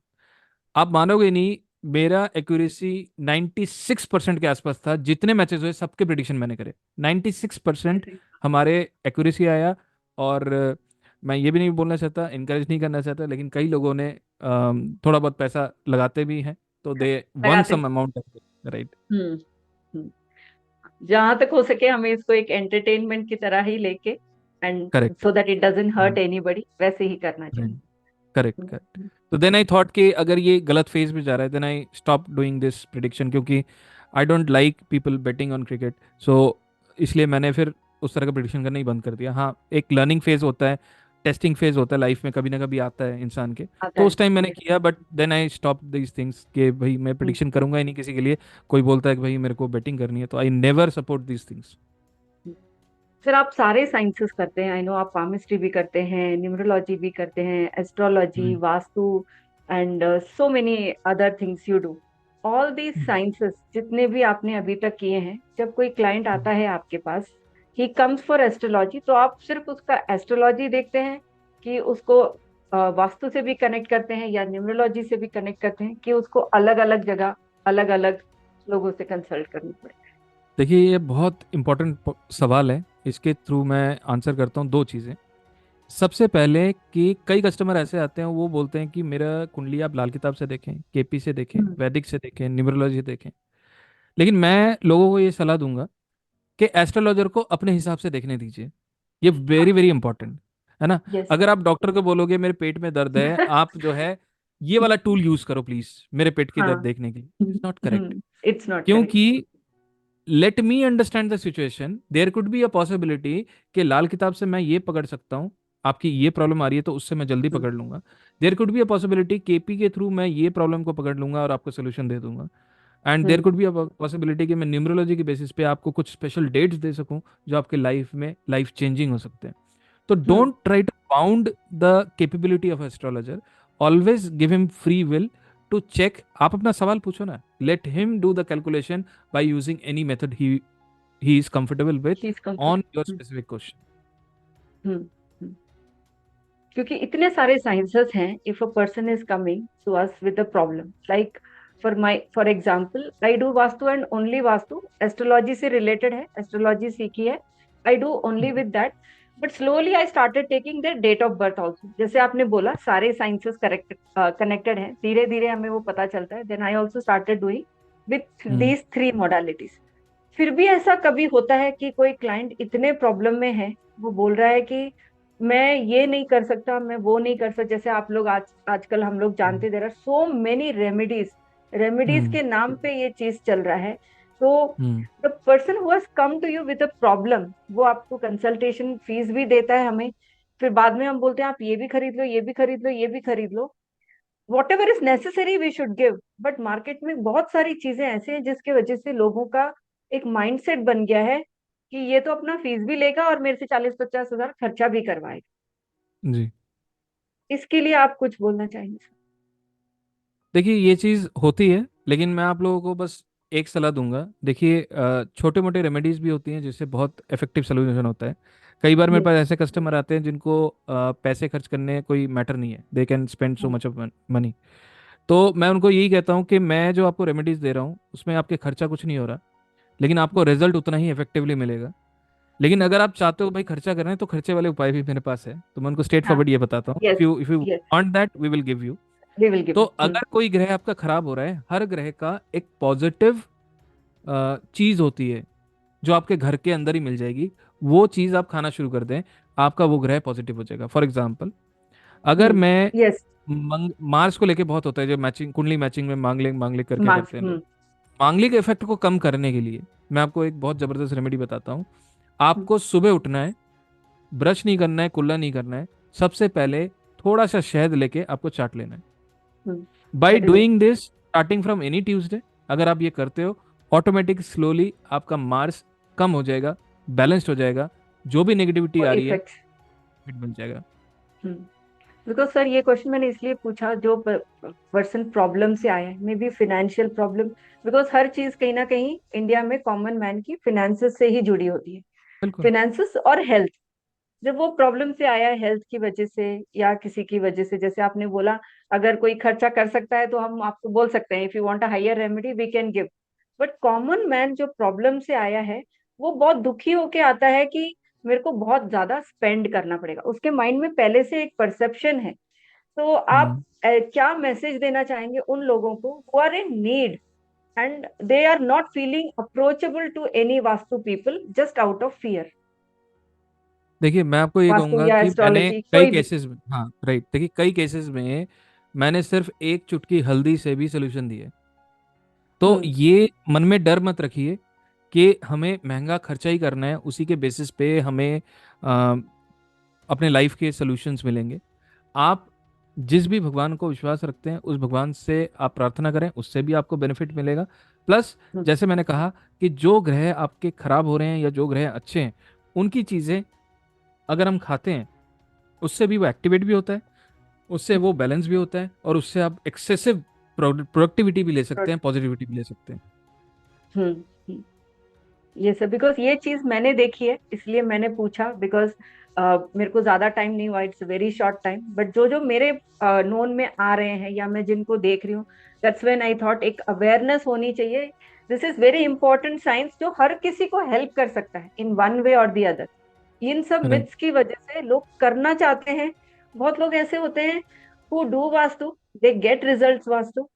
आप मानोगे नहीं, मेरा एक्यूरेसी 96% के आसपास था। जितने मैचेस हुए सबके प्रिडिक्शन मैंने करे, 96% हमारे एक्यूरेसी आया। और मैं ये भी नहीं बोलना चाहता, इनकरेज नहीं करना चाहता, लेकिन कई लोगों ने थोड़ा बहुत पैसा लगाते भी हैं, तो दे वन लगाते। Some amount, right. हम्म। हम्म। जहां तक हो सके हमें इसको एक एंटरटेनमेंट की तरह ही लेके, and correct. So that it doesn't hurt anybody, वैसे ही करना चाहिए। करेक्ट हम्म। करेक्ट। तो देन आई थॉट कि अगर ये गलत फेज में जा रहा है, then I stop doing this prediction, क्योंकि I don't like people betting on cricket. So इसलिए मैंने फिर उस तरह का प्रिडिक्शन करना ही बंद कर दिया। हाँ, एक लर्निंग फेज होता है, टेस्टिंग फेज होता है, लाइफ में कभी ना कभी आता है इंसान के। आता तो है। उस टाइम मैंने किया, but then I stop these things कि भाई मैं हम्म। प्रिडिक्शन करूंगा ही नहीं किसी के लिए। कोई बोलता है कि भाई मेरे को बेटिंग करनी है, तो I never support these things. Sir आप सारे साइंसेस करते हैं, आई नो आप पामिस्ट्री भी करते हैं, न्यूमरोलॉजी भी करते हैं, astrology, vastu, and so many other things you do. All these sciences जितने भी आपने अभी तक किए हैं, जब कोई क्लाइंट आता है आपके पास, ही कम्स फॉर एस्ट्रोलॉजी, तो आप सिर्फ उसका एस्ट्रोलॉजी देखते हैं कि उसको वास्तु से भी कनेक्ट करते हैं या न्यूमरोलॉजी से भी कनेक्ट करते हैं, कि उसको अलग अलग जगह अलग अलग लोगों से कंसल्ट करनी पड़े? देखिए, ये बहुत इंपॉर्टेंट सवाल है। इसके थ्रू मैं आंसर करता हूँ दो चीज़ें। सबसे पहले कि कई कस्टमर ऐसे आते हैं, वो बोलते हैं कि मेरा कुंडली आप लाल किताब से देखें, केपी से देखें, हम्म। वैदिक से देखें, न्यूमरोलॉजी से देखें। लेकिन मैं लोगों को ये सलाह दूंगा कि एस्ट्रोलॉजर को अपने हिसाब से देखने दीजिए। ये वेरी वेरी इंपॉर्टेंट है ना। यस। अगर आप डॉक्टर को बोलोगे मेरे पेट में दर्द है, आप जो है ये वाला टूल यूज करो प्लीज मेरे पेट की दर्द हाँ। देखने के लिए, it is not correct. It's not correct. क्योंकि let me understand the situation, there could be a possibility कि लाल किताब से मैं ये पकड़ सकता हूँ, आपकी ये प्रॉब्लम आ रही है तो उससे मैं जल्दी पकड़ लूंगा। There could be a possibility KP के थ्रू मैं ये प्रॉब्लम को पकड़ लूंगा और आपको सोल्यूशन दे दूंगा। And there could be a possibility कि मैं न्यूमरोलॉजी के बेसिस पे आपको कुछ स्पेशल डेट्स दे सकूं जो आपके लाइफ में लाइफ चेंजिंग हो सकते हैं। तो don't try to bound the capability of astrologer, always give him free will to check. आप अपना सवाल पूछो ना, let him do the calculation by using any method he is comfortable with she is on your comfortable. specific question. क्योंकि इतने सारे साइंसेस हैं, if a person is coming to us with a problem, like for example I do Vastu and only Vastu, astrology से रिलेटेड है, एस्ट्रोलॉजी सीखी है, I do only with that. But slowly I started taking the date of birth also. जैसे आपने बोला सारे साइंसेस करेक्ट कनेक्टेड हैं, धीरे धीरे हमें वो पता चलता है। Then I also started doing with hmm. These three modalities. फिर भी ऐसा कभी होता है कि कोई क्लाइंट इतने प्रॉब्लम में है, वो बोल रहा है कि मैं ये नहीं कर सकता, मैं वो नहीं कर सकता। जैसे आप लोग आजकल हम लोग जानते, there are so many remedies remedies हम्म के नाम पे ये चीज चल रहा है। तो हम्म the person who has come to you with a problem, वो आपको कंसल्टेशन फीस भी देता है हमें, फिर बाद में हम बोलते हैं आप ये भी खरीद लो, ये भी खरीद लो, ये भी खरीद लो, whatever is necessary we should give. But market में बहुत सारी चीजें ऐसे हैं जिसकी वजह से लोगों का एक माइंडसेट बन गया है कि ये तो अपना फीस भी लेगा और मेरे से 40-50 हजार खर्चा भी करवाएगा। जी। इसके लिए आप कुछ बोलना चाहेंगे? देखिए ये चीज़ होती है, लेकिन मैं आप लोगों को बस एक सलाह दूंगा। देखिए छोटे मोटे रेमेडीज भी होती हैं जिससे बहुत इफेक्टिव सोल्यूशन होता है। कई बार मेरे यस। पास ऐसे कस्टमर आते हैं जिनको पैसे खर्च करने कोई मैटर नहीं है, they can spend so much of money. तो मैं उनको यही कहता हूँ कि मैं जो आपको रेमेडीज दे रहा हूँ उसमें आपके खर्चा कुछ नहीं हो रहा, लेकिन आपको रिजल्ट उतना ही इफेक्टिवली मिलेगा। लेकिन अगर आप चाहते हो भाई खर्चा कर रहे हैं, तो खर्चे वाले उपाय भी मेरे पास है, तो मैं उनको स्ट्रेट हाँ। फॉरवर्ड ये बताता हूँ, yes. If you yes. Want that we will give you. We will give तो यू। अगर कोई ग्रह आपका खराब हो रहा है, हर ग्रह का एक पॉजिटिव चीज होती है जो आपके घर के अंदर ही मिल जाएगी। वो चीज आप खाना शुरू कर दें, आपका वो ग्रह पॉजिटिव हो जाएगा। फॉर एग्जाम्पल, अगर मैं यस। मार्स को लेके बहुत होता है जो मैचिंग, कुंडली मैचिंग में मांगलिक मांगलिक करके मार्क्स। करते हैं लोग। मांगलिक इफेक्ट को कम करने के लिए मैं आपको एक बहुत जबरदस्त रेमेडी बताता हूँ। आपको सुबह उठना है, ब्रश नहीं करना है, कुल्ला नहीं करना है, सबसे पहले थोड़ा सा शहद लेके आपको चाट लेना है। By very good. Doing this starting from any Tuesday, अगर आप ये करते हो, ऑटोमेटिक स्लोली आपका मार्स कम हो जाएगा, बैलेंस्ड हो जाएगा, जो भी नेगेटिविटी और आ रही है इफेक्ट। फिट बन जाएगा। बिकॉज सर ये क्वेश्चन मैंने इसलिए पूछा, जो पर्सन प्रॉब्लम से आया है, maybe financial problem, because हर चीज कहीं ना कहीं इंडिया में कॉमन मैन की फिनेंसेस से ही जुड़ी होती है। बिल्कुल। फिनेंसेस और हेल्थ। जब वो प्रॉब्लम से आया है हेल्थ की वजह से या किसी की वजह से, जैसे आपने बोला, अगर कोई खर्चा कर सकता है तो हम आपको बोल सकते हैं if you want a higher remedy we can give. But common man जो प्रॉब्लम से आया है, वो बहुत दुखी होके आता है कि मेरे को बहुत ज्यादा स्पेंड करना पड़ेगा, उसके माइंड में पहले से एक परसेप्शन है। तो आप हम्म क्या मैसेज देना चाहेंगे उन लोगों को who are in need and they are not feeling approachable to any Vastu people just out of fear? देखिए मैं आपको ये वास्तु कहूंगा या कि मैंने एस्ट्रोलॉजी कई कोई भी। केसेस में, हाँ राइट, देखिए कई केसेस में मैंने सिर्फ एक चुटकी हल्दी से भी सोल्यूशन दिए। तो हम्म। ये मन में डर मत रखिए कि हमें महंगा खर्चा ही करना है, उसी के बेसिस पे हमें अ, अपने लाइफ के सॉल्यूशंस मिलेंगे। आप जिस भी भगवान को विश्वास रखते हैं उस भगवान से आप प्रार्थना करें, उससे भी आपको बेनिफिट मिलेगा। प्लस हम्म। जैसे मैंने कहा कि जो ग्रह आपके खराब हो रहे हैं या जो ग्रह अच्छे हैं, उनकी चीज़ें अगर हम खाते हैं, उससे भी वो एक्टिवेट भी होता है, उससे वो बैलेंस भी होता है, और उससे आप एक्सेसिव प्रोडक्टिविटी भी ले सकते हैं, पॉजिटिविटी भी ले सकते हैं। हम्म। हम्म। ये सब बिकॉज ये चीज मैंने देखी है, इसलिए मैंने पूछा, बिकॉज मेरे को ज्यादा टाइम नहीं हुआ, it's very short time, but जो जो मेरे नोन में आ रहे हैं या मैं जिनको देख रही हूँ, दैट्स व्हेन आई थॉट एक अवेयरनेस होनी चाहिए। This is very important science जो हर किसी को हेल्प कर सकता है इन वन वे और दी अदर। इन सब राइट। मिथ्स की वजह से लोग करना चाहते हैं। बहुत लोग ऐसे होते हैं who do vastu, they get results vastu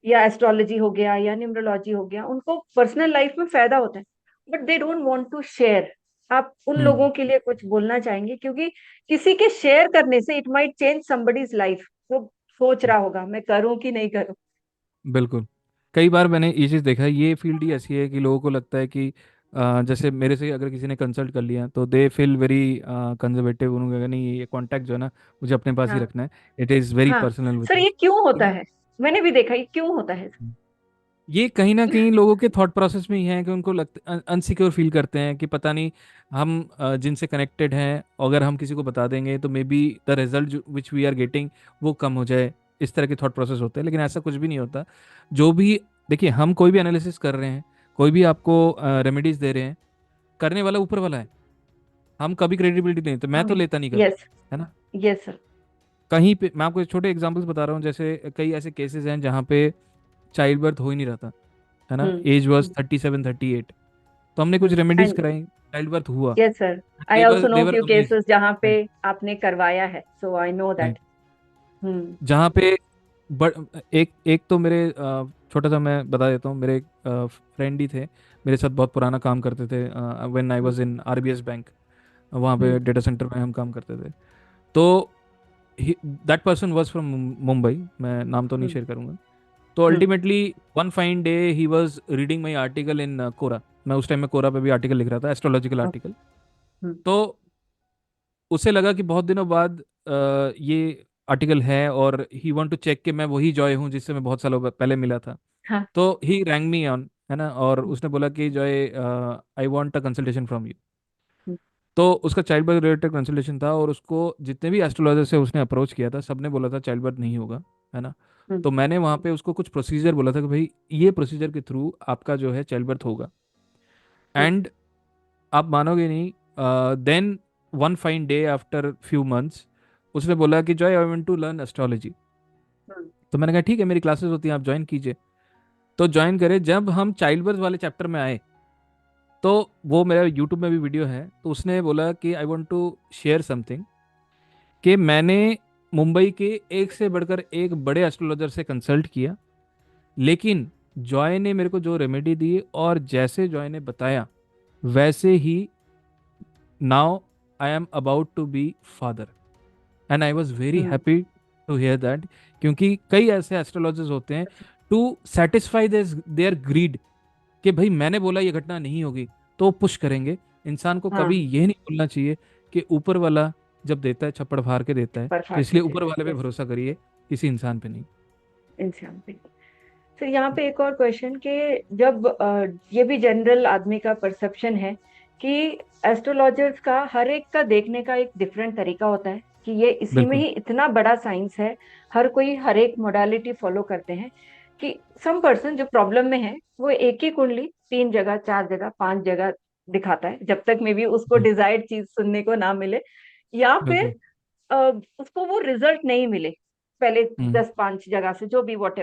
या एस्ट्रोलॉजी हो गया या न्यूमरोलॉजी हो गया, उनको पर्सनल लाइफ में फायदा होता है, but they don't want to share. आप उन हम्म लोगों के लिए कुछ बोलना चाहेंगे? क्योंकि किसी के शेयर करने से it might change somebody's life. वो सोच रहा होगा मैं करूं कि नहीं करूं। बिल्कुल। कई बार मैंने ये चीज़ देखा है, ये फील्ड ही ऐसी है कि लोगों को लगता है कि जैसे मेरे से अगर किसी ने कंसल्ट कर लिया तो दे फील वेरी कंजर्वेटिव, उन्होंने कहा नहीं ये कांटेक्ट जो है ना, मुझे अपने पास ही हाँ। रखना है, इट इज़ वेरी हाँ पर्सनल विद सर, मी। ये क्यों होता है? मैंने भी देखा, ये क्यों होता है? ये कहीं ना कहीं लोगों के थॉट प्रोसेस में ही है कि उनको लगता, अनसिक्योर फील करते हैं कि पता नहीं हम जिनसे कनेक्टेड हैं, अगर हम किसी को बता देंगे तो may be the result which we are getting वो कम हो जाए। इस तरह के थॉट प्रोसेस होते हैं, लेकिन ऐसा कुछ भी नहीं होता। जो भी, देखिए हम कोई भी एनालिसिस कर रहे हैं, कोई भी आपको रेमेडीज दे रहे हैं, करने वाला ऊपर वाला है। हम कभी क्रेडिबिलिटी नहीं, तो मैं तो लेता नहीं कभी, यस। है ना। Yes sir. कहीं पे मैं आपको छोटे एग्जांपल्स बता रहा हूँ, जैसे कई ऐसे केसेस हैं जहाँ पे चाइल्ड बर्थ हो ही नहीं रहा था, है ना, एज वॉज 37 38, तो हमने कुछ रेमेडीज एंड कराई, चाइल्ड बर्थ हुआ, yes sir, I also there were no there were few amazed. Cases जहाँ पे राइट। आपने करवाया है, so I know that. Right. Hmm. जहाँ पे बट एक एक तो मेरे छोटा सा मैं बता देता हूँ, मेरे फ्रेंड ही थे, मेरे साथ बहुत पुराना काम करते थे, when I was in RBS bank, वहाँ पे हम्म। डेटा सेंटर में हम काम करते थे। तो that person was from Mumbai, मैं नाम तो नहीं हम्म। शेयर करूँगा। तो हम्म। Ultimately one fine day he was reading my article in Quora. मैं उस टाइम में कोरा पे भी आर्टिकल लिख रहा था, एस्ट्रोलॉजिकल ओ, आर्टिकल। हम्म। तो उसे लगा कि बहुत दिनों बाद ये आर्टिकल है और ही वांट टू चेक कि मैं वही जॉय हूँ जिससे मैं बहुत सालों पहले मिला था। हाँ। तो ही रैंग मी ऑन, है ना, और उसने बोला कि Joy, I want a consultation from you. हम्म। तो उसका चाइल्ड बर्थ रिलेटेड कंसल्टेशन था, और उसको जितने भी एस्ट्रोलॉजर से उसने अप्रोच किया था सबने बोला था चाइल्ड बर्थ नहीं होगा, है ना। हम्म। तो मैंने वहाँ पे उसको कुछ प्रोसीजर बोला था कि भाई ये प्रोसीजर के थ्रू आपका जो है चाइल्ड बर्थ होगा। हम्म। एंड आप मानोगे नहीं, then one fine day after few months उसने बोला कि Joy I want to learn astrology. हम्म। तो मैंने कहा ठीक है, मेरी क्लासेस होती हैं, आप ज्वाइन कीजिए। तो ज्वाइन करे। जब हम चाइल्ड बर्थ वाले चैप्टर में आए, तो वो मेरा यूट्यूब में भी वीडियो है, तो उसने बोला कि I want to share something, कि मैंने मुंबई के एक से बढ़कर एक बड़े एस्ट्रोलॉजर से कंसल्ट किया, लेकिन जॉय ने मेरे को जो रेमेडी दी और जैसे जॉय ने बताया वैसे ही now I am about to be father. And I was very हम्म। हैप्पी टू हियर दैट, क्योंकि कई ऐसे एस्ट्रोलॉजर्स होते हैं टू सेटिस्फाई देयर ग्रीड, कि भाई मैंने बोला ये घटना नहीं होगी तो वो पुश करेंगे। इंसान को कभी हाँ, ये नहीं बोलना चाहिए कि ऊपर वाला जब देता है छप्पड़ फाड़ के देता है, पर तो फाड़ के इसलिए ऊपर देते वाले पे हैं। भरोसा करिए, किसी इंसान पे नहीं। इंसान पे। तो यहाँ पे एक और क्वेश्चन कि जब ये भी जनरल आदमी का परसेप्शन है कि एस्ट्रोलॉजर्स का हर एक का देखने का एक डिफरेंट तरीका होता है, कि ये इसी में बिल्कुल। ही इतना बड़ा साइंस है, हर कोई हर एक मोडालिटी फॉलो करते हैं, कि सम पर्सन जो प्रॉब्लम में है वो एक ही कुंडली 3 जगह 4 जगह 5 जगह दिखाता है, जब तक मे बी उसको हम्म, डिजायर्ड चीज सुनने को ना मिले, या फिर बिल्कुल। अ, उसको वो रिजल्ट नहीं मिले पहले हम्म 10 5 जगह से, जो भी वॉट।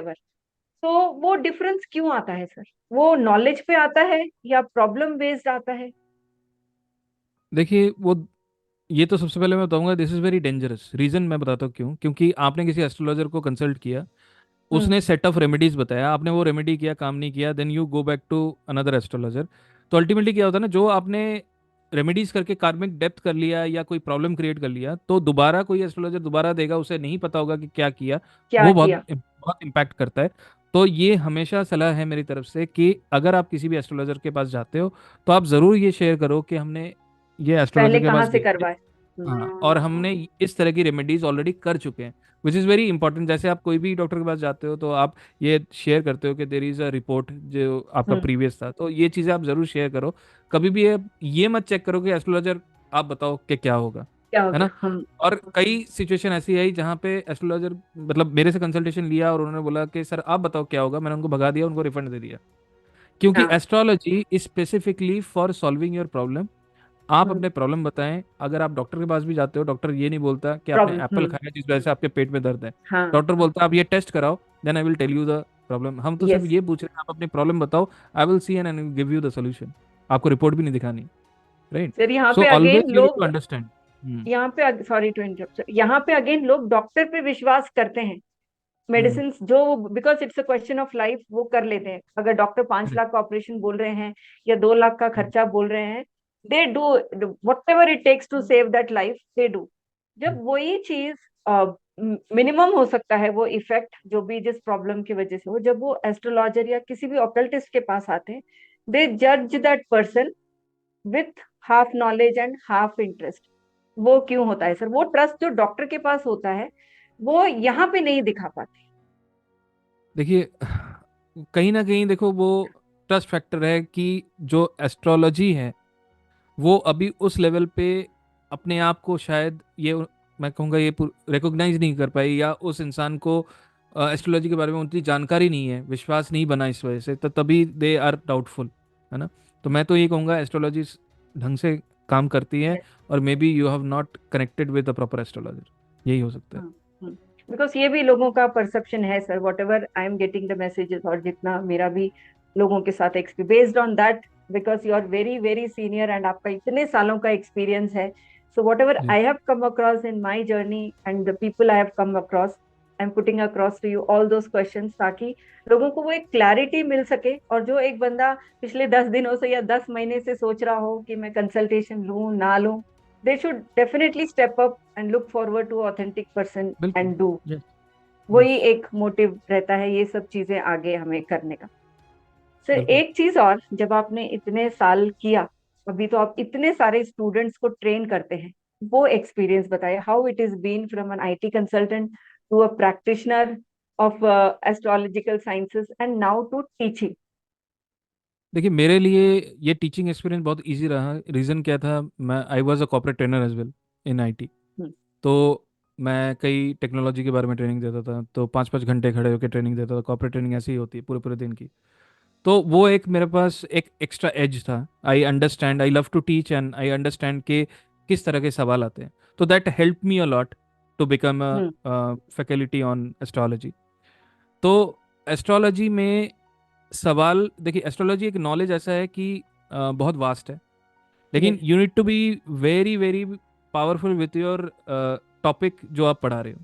तो वो डिफरेंस क्यों आता है सर? वो नॉलेज पे आता है या प्रॉब्लम बेस्ड आता है? देखिए वो, ये तो सबसे पहले मैं बताऊंगा this is very dangerous reason. मैं बताता हूँ क्यों। क्योंकि आपने किसी एस्ट्रोलॉजर को कंसल्ट किया, हम्म। उसने सेट ऑफ रेमेडीज बताया, आपने वो रेमेडी किया, काम नहीं किया, then you go back to another astrologer. तो अल्टीमेटली क्या होता है ना, जो आपने रेमेडीज करके कार्मिक डेप्थ कर लिया या कोई प्रॉब्लम क्रिएट कर लिया, तो दोबारा कोई एस्ट्रोलॉजर दोबारा देगा, उसे नहीं पता होगा कि क्या किया। क्या वो बहुत किया? बहुत इम्पैक्ट करता है। तो ये हमेशा सलाह है मेरी तरफ से कि अगर आप किसी भी एस्ट्रोलॉजर के पास जाते हो, तो आप ज़रूर ये शेयर करो कि हमने ये एस्ट्रोलॉजर पहले के कहाँ पास से गए थे, करवाए? हाँ, और हमने इस तरह की रेमेडीज ऑलरेडी कर चुके हैं, विच इज़ वेरी इंपॉर्टेंट। जैसे आप कोई भी डॉक्टर के पास जाते हो तो आप ये शेयर करते हो कि देर इज़ अ रिपोर्ट जो आपका हम्म। प्रीवियस था, तो ये चीज़ें आप ज़रूर शेयर करो। कभी भी ये मत चेक करो कि एस्ट्रोलॉजर आप बताओ कि क्या होगा, क्या हो है गया ना। हम? और कई सिचुएशन ऐसी आई जहाँ पे एस्ट्रोलॉजर मतलब मेरे से कंसल्टेशन लिया और उन्होंने बोला कि सर आप बताओ क्या होगा, मैंने उनको भगा दिया, उनको रिफंड दे दिया। क्योंकि हाँ। Astrology is specifically for solving your problem. आप हम्म। अपने प्रॉब्लम बताएं। अगर आप डॉक्टर के पास भी जाते हो, डॉक्टर ये नहीं बोलता कि आपने प्रॉब्लम। एप्पल खाया जिस वजह से आपके पेट में दर्द है। हाँ। डॉक्टर बोलता है आप ये टेस्ट कराओ, then I will tell you the problem. हम तो सिर्फ यस। ये पूछ रहे हैं आप अपनी प्रॉब्लम बताओ, I will see and give you the solution. आपको रिपोर्ट भी नहीं दिखानी, राइट। सर यहाँ सो पे again always you need to लोग, अंडरस्टैंड। यहाँ पे सॉरी टू इंटरप्ट सर, यहाँ पे अगेन लोग डॉक्टर पे विश्वास करते हैं, हम्म मेडिसिन जो, because it's a question of life, वो कर लेते हैं। अगर डॉक्टर 5 लाख का ऑपरेशन बोल रहे हैं या 2 लाख का खर्चा बोल रहे हैं, they do whatever it takes to save that life, they do. जब वही चीज मिनिमम हो सकता है, वो इफेक्ट जो भी जिस प्रॉब्लम की वजह से हो, जब वो एस्ट्रोलॉजर या किसी भी ऑकल्टिस्ट के पास आते हैं, दे जज that person with half knowledge and half interest. वो क्यों होता है सर? वो ट्रस्ट जो डॉक्टर के पास होता है वो यहाँ पे नहीं दिखा पाते। देखिए, कहीं ना कहीं देखो वो ट्रस्ट फैक्टर है कि जो एस्ट्रोलॉजी है वो अभी उस लेवल पे अपने आप को शायद ये, मैं कहूँगा ये रिकॉग्नाइज नहीं कर पाई, या उस इंसान को एस्ट्रोलॉजी के बारे में उतनी जानकारी नहीं है, विश्वास नहीं बना इस वजह से, तो तभी दे आर डाउटफुल, है ना। तो मैं तो ये कहूँगा एस्ट्रोलॉजी ढंग से काम करती है, और may be you have not connected with the proper astrologer, यही हो सकता है। बिकॉज ये भी लोगों का परसेप्शन है sir, whatever I am getting the messages, और जितना मेरा भी लोगों के साथ experience based on that, because you are very very senior and आपका इतने सालों का एक्सपीरियंस है। सो वॉट एवर जी I have come across in my journey and the people I have come across, I am putting across to you all those questions, ताकि लोगों को वो एक क्लैरिटी मिल सके। और जो एक बंदा पिछले 10 दिनों से या 10 महीने से सोच रहा हो कि मैं कंसल्टेशन लूं ना लूं, they should definitely step up and look forward to authentic person बिल्कुल। and do. Yes. वही यस। एक मोटिव रहता है ये सब चीजें आगे हमें करने का। सर बिल्कुल। एक चीज और, जब आपने इतने साल किया, अभी तो आप इतने सारे स्टूडेंट्स को ट्रेन करते हैं, वो एक्सपीरियंस बताइए, how it is been from an IT consultant to a practitioner of astrological sciences and now to teaching. देखिए, मेरे लिए ये टीचिंग एक्सपीरियंस बहुत इजी रहा। रीज़न क्या था, मैं I was a corporate trainer as well in IT. तो मैं कई टेक्नोलॉजी के बारे में ट्रेनिंग देता था, तो 5-5 घंटे खड़े होकर ट्रेनिंग देता था। कॉर्पोरेट ट्रेनिंग ऐसी ही होती है पूरे पूरे दिन की। तो वो एक मेरे पास एक एक्स्ट्रा एज था। I understand, I love to teach and I understand के किस तरह के सवाल आते हैं। तो that help me a lot to become a hmm. Faculty on astrology. तो एस्ट्रोलॉजी में सवाल, देखिए एस्ट्रोलॉजी एक नॉलेज ऐसा है कि बहुत वास्ट है। लेकिन yes. You need to be very very powerful with your topic जो आप पढ़ा रहे हो,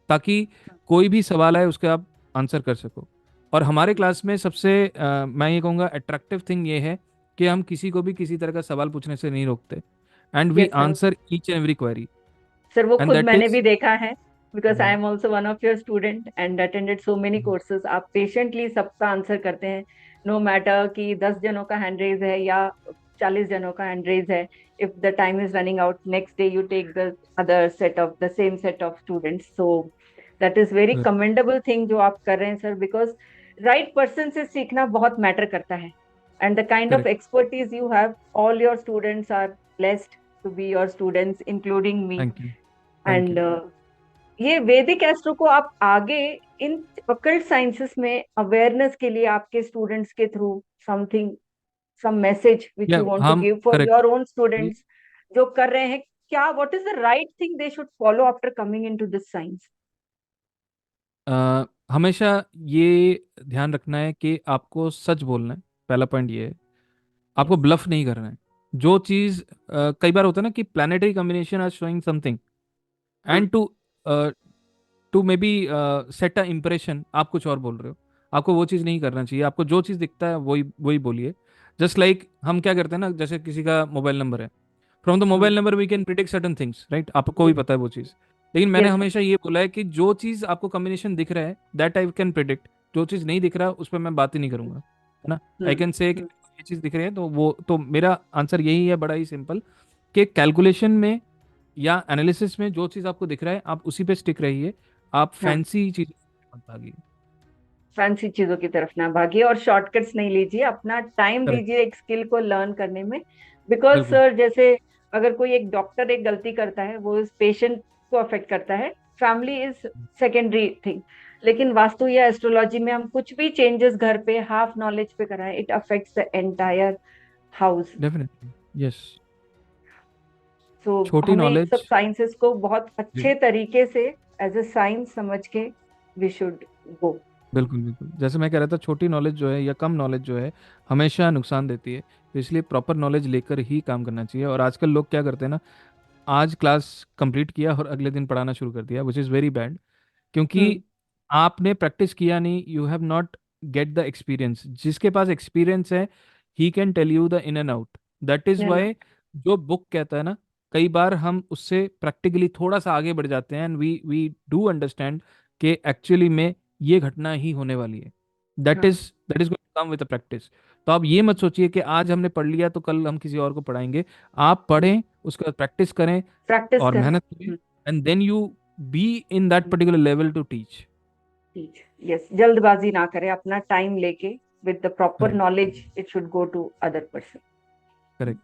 ताकि कोई भी सवाल आए उसके आप आंसर कर सको। और हमारे क्लास में सबसे मैं ये कहूँगा अट्रैक्टिव थिंग ये है कि हम किसी को भी किसी तरह का सवाल पूछने से नहीं रोकते, and we yes sir. Answer each and every query, sir वो एंड खुद दैट मैंने इज। भी देखा है, because I am also one of your student and attended so many courses. आप पेशेंटली सबका आंसर करते हैं, नो मैटर कि 10 जनों का हैंड रेज है या 40 जनों का हैंड रेज है। If the time is running out, next day you take the other set of the same set of students. So that is very commendable thing जो आप कर रहे हैं सर, बिकॉज राइट पर्सन से सीखना बहुत मैटर करता है। And the kind of correct. expertise you have, all your students are blessed to be your students, including me. Thank you. Thank and you. ये वैदिक एस्ट्रो को आप आगे इन अकल्ट साइंसेस में अवेयरनेस के लिए आपके स्टूडेंट्स के through something, some message which या you want to hmm, give for correct. Your own students जो कर रहे हैं, क्या what is the right thing they should follow after coming into this science? हमेशा ये ध्यान रखना है कि आपको सच बोलना है। पहला पॉइंट ये है, आपको यस। ब्लफ नहीं करना है। जो चीज़ कई बार होता है ना कि planetary combination are showing something, हाँ। And to maybe set a impression, आप कुछ और बोल रहे हो। आपको वो चीज़ नहीं करना चाहिए। आपको जो चीज़ दिखता है वही वही बोलिए। जस्ट लाइक हम क्या करते हैं ना, जैसे किसी का मोबाइल नंबर है, from the hmm. Mobile number we can predict certain things, right? आपको भी यस। पता है वो चीज़। लेकिन मैंने यस सर। हमेशा ये बोला है कि जो चीज़ आपको कॉम्बिनेशन दिख रहा है दैट आई कैन प्रिडिक्ट। जो चीज़ नहीं दिख रहा उस पर मैं बात ही नहीं करूंगा, है ना? आई हम्म। कैन से हम्म। ये चीज़ दिख रही है, तो वो तो मेरा आंसर यही है, बड़ा ही सिंपल, कि कैलकुलेशन में या एनालिसिस में जो चीज़ आपको दिख रहा है आप उसी पे स्टिक रहिए। आप हाँ। फैंसी चीज़ मत भागिए। फैंसी चीजों की तरफ ना भागिए और शॉर्टकट्स नहीं लीजिए, अपना टाइम करेक्ट। दीजिए एक स्किल को लर्न करने में। बिकॉज बिल्कुल। सर जैसे अगर कोई एक डॉक्टर एक गलती करता है, वो इस पेशेंट को अफेक्ट करता है, फैमिली इज सेकेंडरी थिंग। लेकिन वास्तु या एस्ट्रोलॉजी में हम कुछ भी चेंजेस घर पे हाफ नॉलेज पे कराएं, it affects the entire house. Definitely. Yes. So छोटी हमें इन सब नॉलेज। साइंसेस को बहुत जी। अच्छे तरीके से एज ए साइंस समझ के वी शुड गो। बिल्कुल बिल्कुल, जैसे मैं कह रहा था, छोटी नॉलेज जो है या कम नॉलेज जो है हमेशा नुकसान देती है। तो इसलिए प्रॉपर नॉलेज लेकर ही काम करना चाहिए। और आजकल लोग क्या करते हैं ना, आज क्लास कंप्लीट किया और अगले दिन पढ़ाना शुरू कर दिया, विच इज़ वेरी बैड। क्योंकि हम्म। आपने प्रैक्टिस किया नहीं, you have not get the experience. जिसके पास एक्सपीरियंस है ही can tell you the in and out. That is है ना? वाई जो बुक कहता है ना, कई बार हम उससे प्रैक्टिकली थोड़ा सा आगे बढ़ जाते हैं, एंड वी डू अंडरस्टैंड कि एक्चुअली में ये घटना ही होने वाली है। हाँ। That is going to come with the practice. तो आप ये मत सोचिए कि आज हमने पढ़ लिया तो कल हम किसी और को पढ़ाएंगे। आप पढ़ें, उसके बाद प्रैक्टिस करें प्रैक्टिस और करें। मेहनत करें, and then you be in that particular level to teach. ठीक। यस, जल्दबाजी ना करें, अपना टाइम लेके with the proper correct. Knowledge it should go to other person. Correct.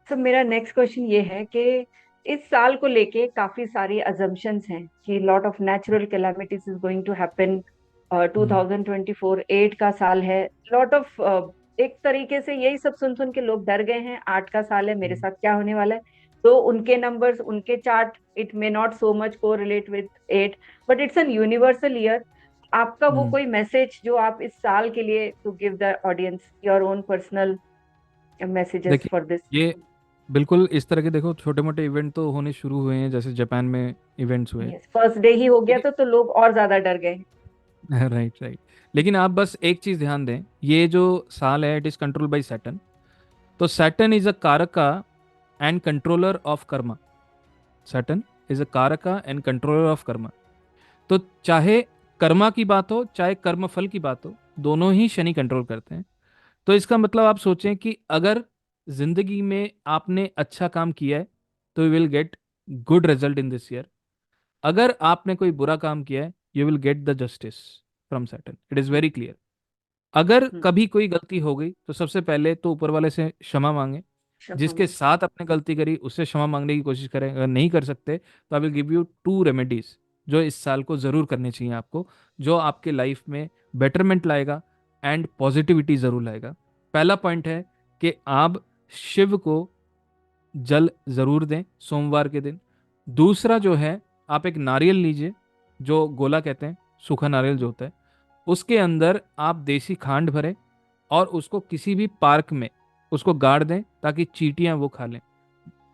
So मेरा नेक्स्ट क्वेश्चन ये है कि इस साल को लेके काफी सारी अजम्पशंस हैं कि lot of natural calamities is going to happen. 2024 eight का साल है। लॉट ऑफ एक तरीके से यही सब सुन सुन के लोग डर गए हैं, 8 का साल है, मेरे साथ क्या होने वाला है। तो उनके नंबर्स, उनके chart, it may not so much को relate with 8, but it's an universal year. आपका वो कोई मैसेज जो आप इस साल के लिए to give the audience, your own personal messages देखिए, फॉर दिस? ये बिल्कुल इस तरह के, देखो छोटे मोटे इवेंट तो होने शुरू हुए हैं, जैसे जापान में इवेंट्स हुए। यस, फर्स्ट डे ही हो गया लेकिन तो लोग और ज्यादा डर गए। Right right. लेकिन आप बस एक चीज ध्यान दें, ये जो साल है it is control by Saturn. तो सैटर्न इज अ कारका and controller of Karma. Saturn is a कारका एंड कंट्रोलर ऑफ कर्मा। तो चाहे कर्मा की बात हो चाहे कर्म फल की बात हो, दोनों ही शनि कंट्रोल करते हैं। तो इसका मतलब आप सोचें कि अगर जिंदगी में आपने अच्छा काम किया है तो you will get good result in this year. अगर आपने कोई बुरा काम किया है you will get the justice from Saturn, it is very clear. अगर हम्म, कभी कोई गलती हो गई तो सबसे पहले तो ऊपर वाले से क्षमा मांगे। क्षमा जिसके मांगे। साथ आपने गलती करी उससे क्षमा मांगने की कोशिश करें। अगर नहीं कर सकते तो I will give you 2 remedies जो इस साल को जरूर करनी चाहिए आपको, जो आपके लाइफ में बेटरमेंट लाएगा एंड पॉजिटिविटी जरूर लाएगा। पहला पॉइंट है कि आप शिव को जल जरूर दें सोमवार के दिन। दूसरा जो है, आप एक नारियल लीजिए, जो गोला कहते हैं, सूखा नारियल जो होता है, उसके अंदर आप देसी खांड भरें और उसको किसी भी पार्क में उसको गाड़ दें ताकि चींटियां वो खा लें।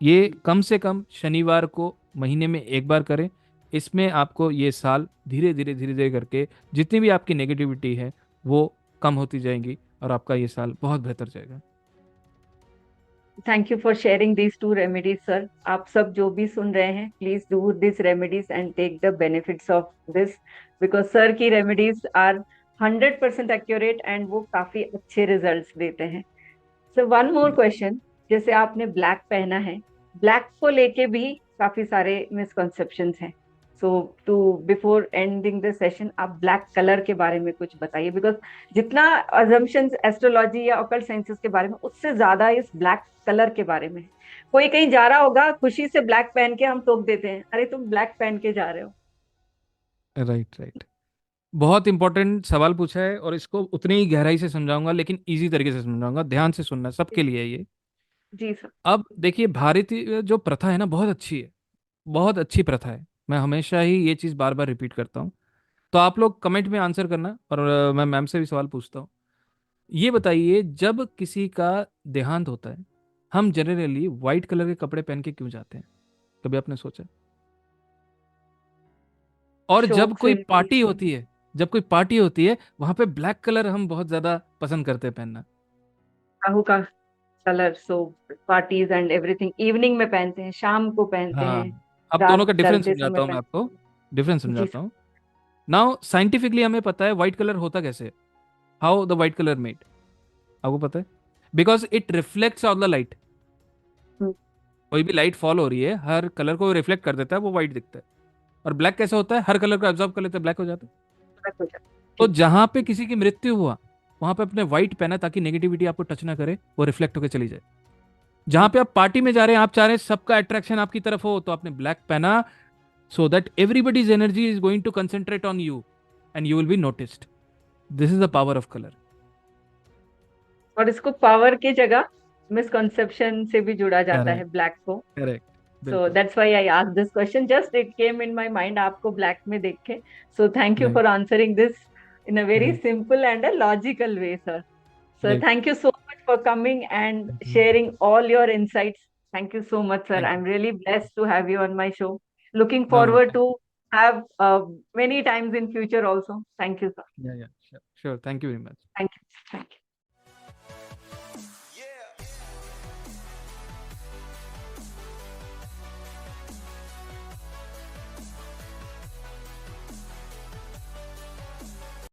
ये कम से कम शनिवार को महीने में एक बार करें। इसमें आपको ये साल धीरे धीरे करके जितनी भी आपकी नेगेटिविटी है वो कम होती जाएंगी और आपका ये साल बहुत बेहतर जाएगा। Thank you for sharing these 2 remedies sir. आप सब जो भी सुन रहे हैं, please do this remedies and take the benefits of this, because sir की रेमेडीज आर 100% एक्यूरेट एंड वो काफी अच्छे रिजल्ट्स देते हैं। सो वन मोर क्वेश्चन, जैसे आपने ब्लैक पहना है, ब्लैक को लेके भी काफी सारे मिसकॉन्सेप्शंस हैं। So to before ending the session, आप ब्लैक कलर के बारे में कुछ बताइए, बिकॉज जितना अजम्पशंस एस्ट्रोलॉजी या ऑकल्ट साइंसेस के बारे में, उससे ज्यादा इस ब्लैक कलर के बारे में है। कोई कहीं जा रहा होगा, खुशी से ब्लैक पहन के हम टोक देते हैं, अरे तुम ब्लैक पहन के जा रहे हो। Right right. बहुत इंपॉर्टेंट सवाल पूछा है और इसको उतनी ही गहराई से समझाऊंगा लेकिन इजी तरीके से समझाऊंगा। ध्यान से सुनना, सबके लिए है ये। जी सर। अब देखिए, भारतीय जो प्रथा है ना, बहुत अच्छी है, बहुत अच्छी प्रथा है। मैं हमेशा ही ये चीज़ बार बार रिपीट करता हूँ। तो आप लोग कमेंट में आंसर करना और मैं मैम से भी सवाल पूछता हूँ। ये बताइए, जब किसी का देहांत होता है हम जनरली वाइट कलर के कपड़े पहन के क्यों जाते हैं? कभी आपने सोचा? और जब शोक कोई से पार्टी रिलीफ। होती है, जब कोई पार्टी होती है वहां पे ब्लैक कलर हम बहुत ज्यादा पसंद करते हैं पहनना। राहु का colour, so parties and everything evening में पहनते हैं, शाम को पहनते हाँ, हैं, अब दोनों रात का डिफरेंस ढलते समझाता समय हूँ मैं पहनते आपको। डिफरेंस हैं। जी समझाता सर। हूँ। नाउ साइंटिफिकली हमें पता है व्हाइट कलर होता कैसे है। How the white colour made, आपको पता है? Because it reflects on the light. हम्म, कोई भी लाइट फॉल हो रही है हर कलर को रिफ्लेक्ट कर देता है, वो व्हाइट दिखता है। और ब्लैक कैसे होता है? हर कलर को एब्जॉर्ब कर लेते हैं, ब्लैक हो जाता है। अलग हो जाता है। तो जी। जहां पे किसी की मृत्यु हुआ वहां पे अपने व्हाइट पहना ताकि नेगेटिविटी आपको टच ना करे, वो रिफ्लेक्ट होकर चली जाए। जहां हम्म। पे आप पार्टी में जा रहे हैं, आप चाह रहे हैं सबका अट्रैक्शन आपकी तरफ हो, तो आपने ब्लैक पहना so that everybody's energy is going to concentrate on you and you will be noticed. This is the power of color. और इसको पावर की जगह मिसकॉन्सेप्शन से भी जुड़ा जाता है Correct. ब्लैक को। Correct. सो बिल्कुल। That's why I asked this question, just it came in my mind आपको ब्लैक में देख के। So thank you right for answering this in a very right simple and a logical way sir. Sir right. Thank you so much for coming and thank you. sharing all your insights. Thank you so much, sir. Thank you. I'm really blessed to have you on my show. Looking हाँ हाँ, forward to have many times in future also. Thank you, sir. या sure sure, thank you very much. Thank you. Thank you.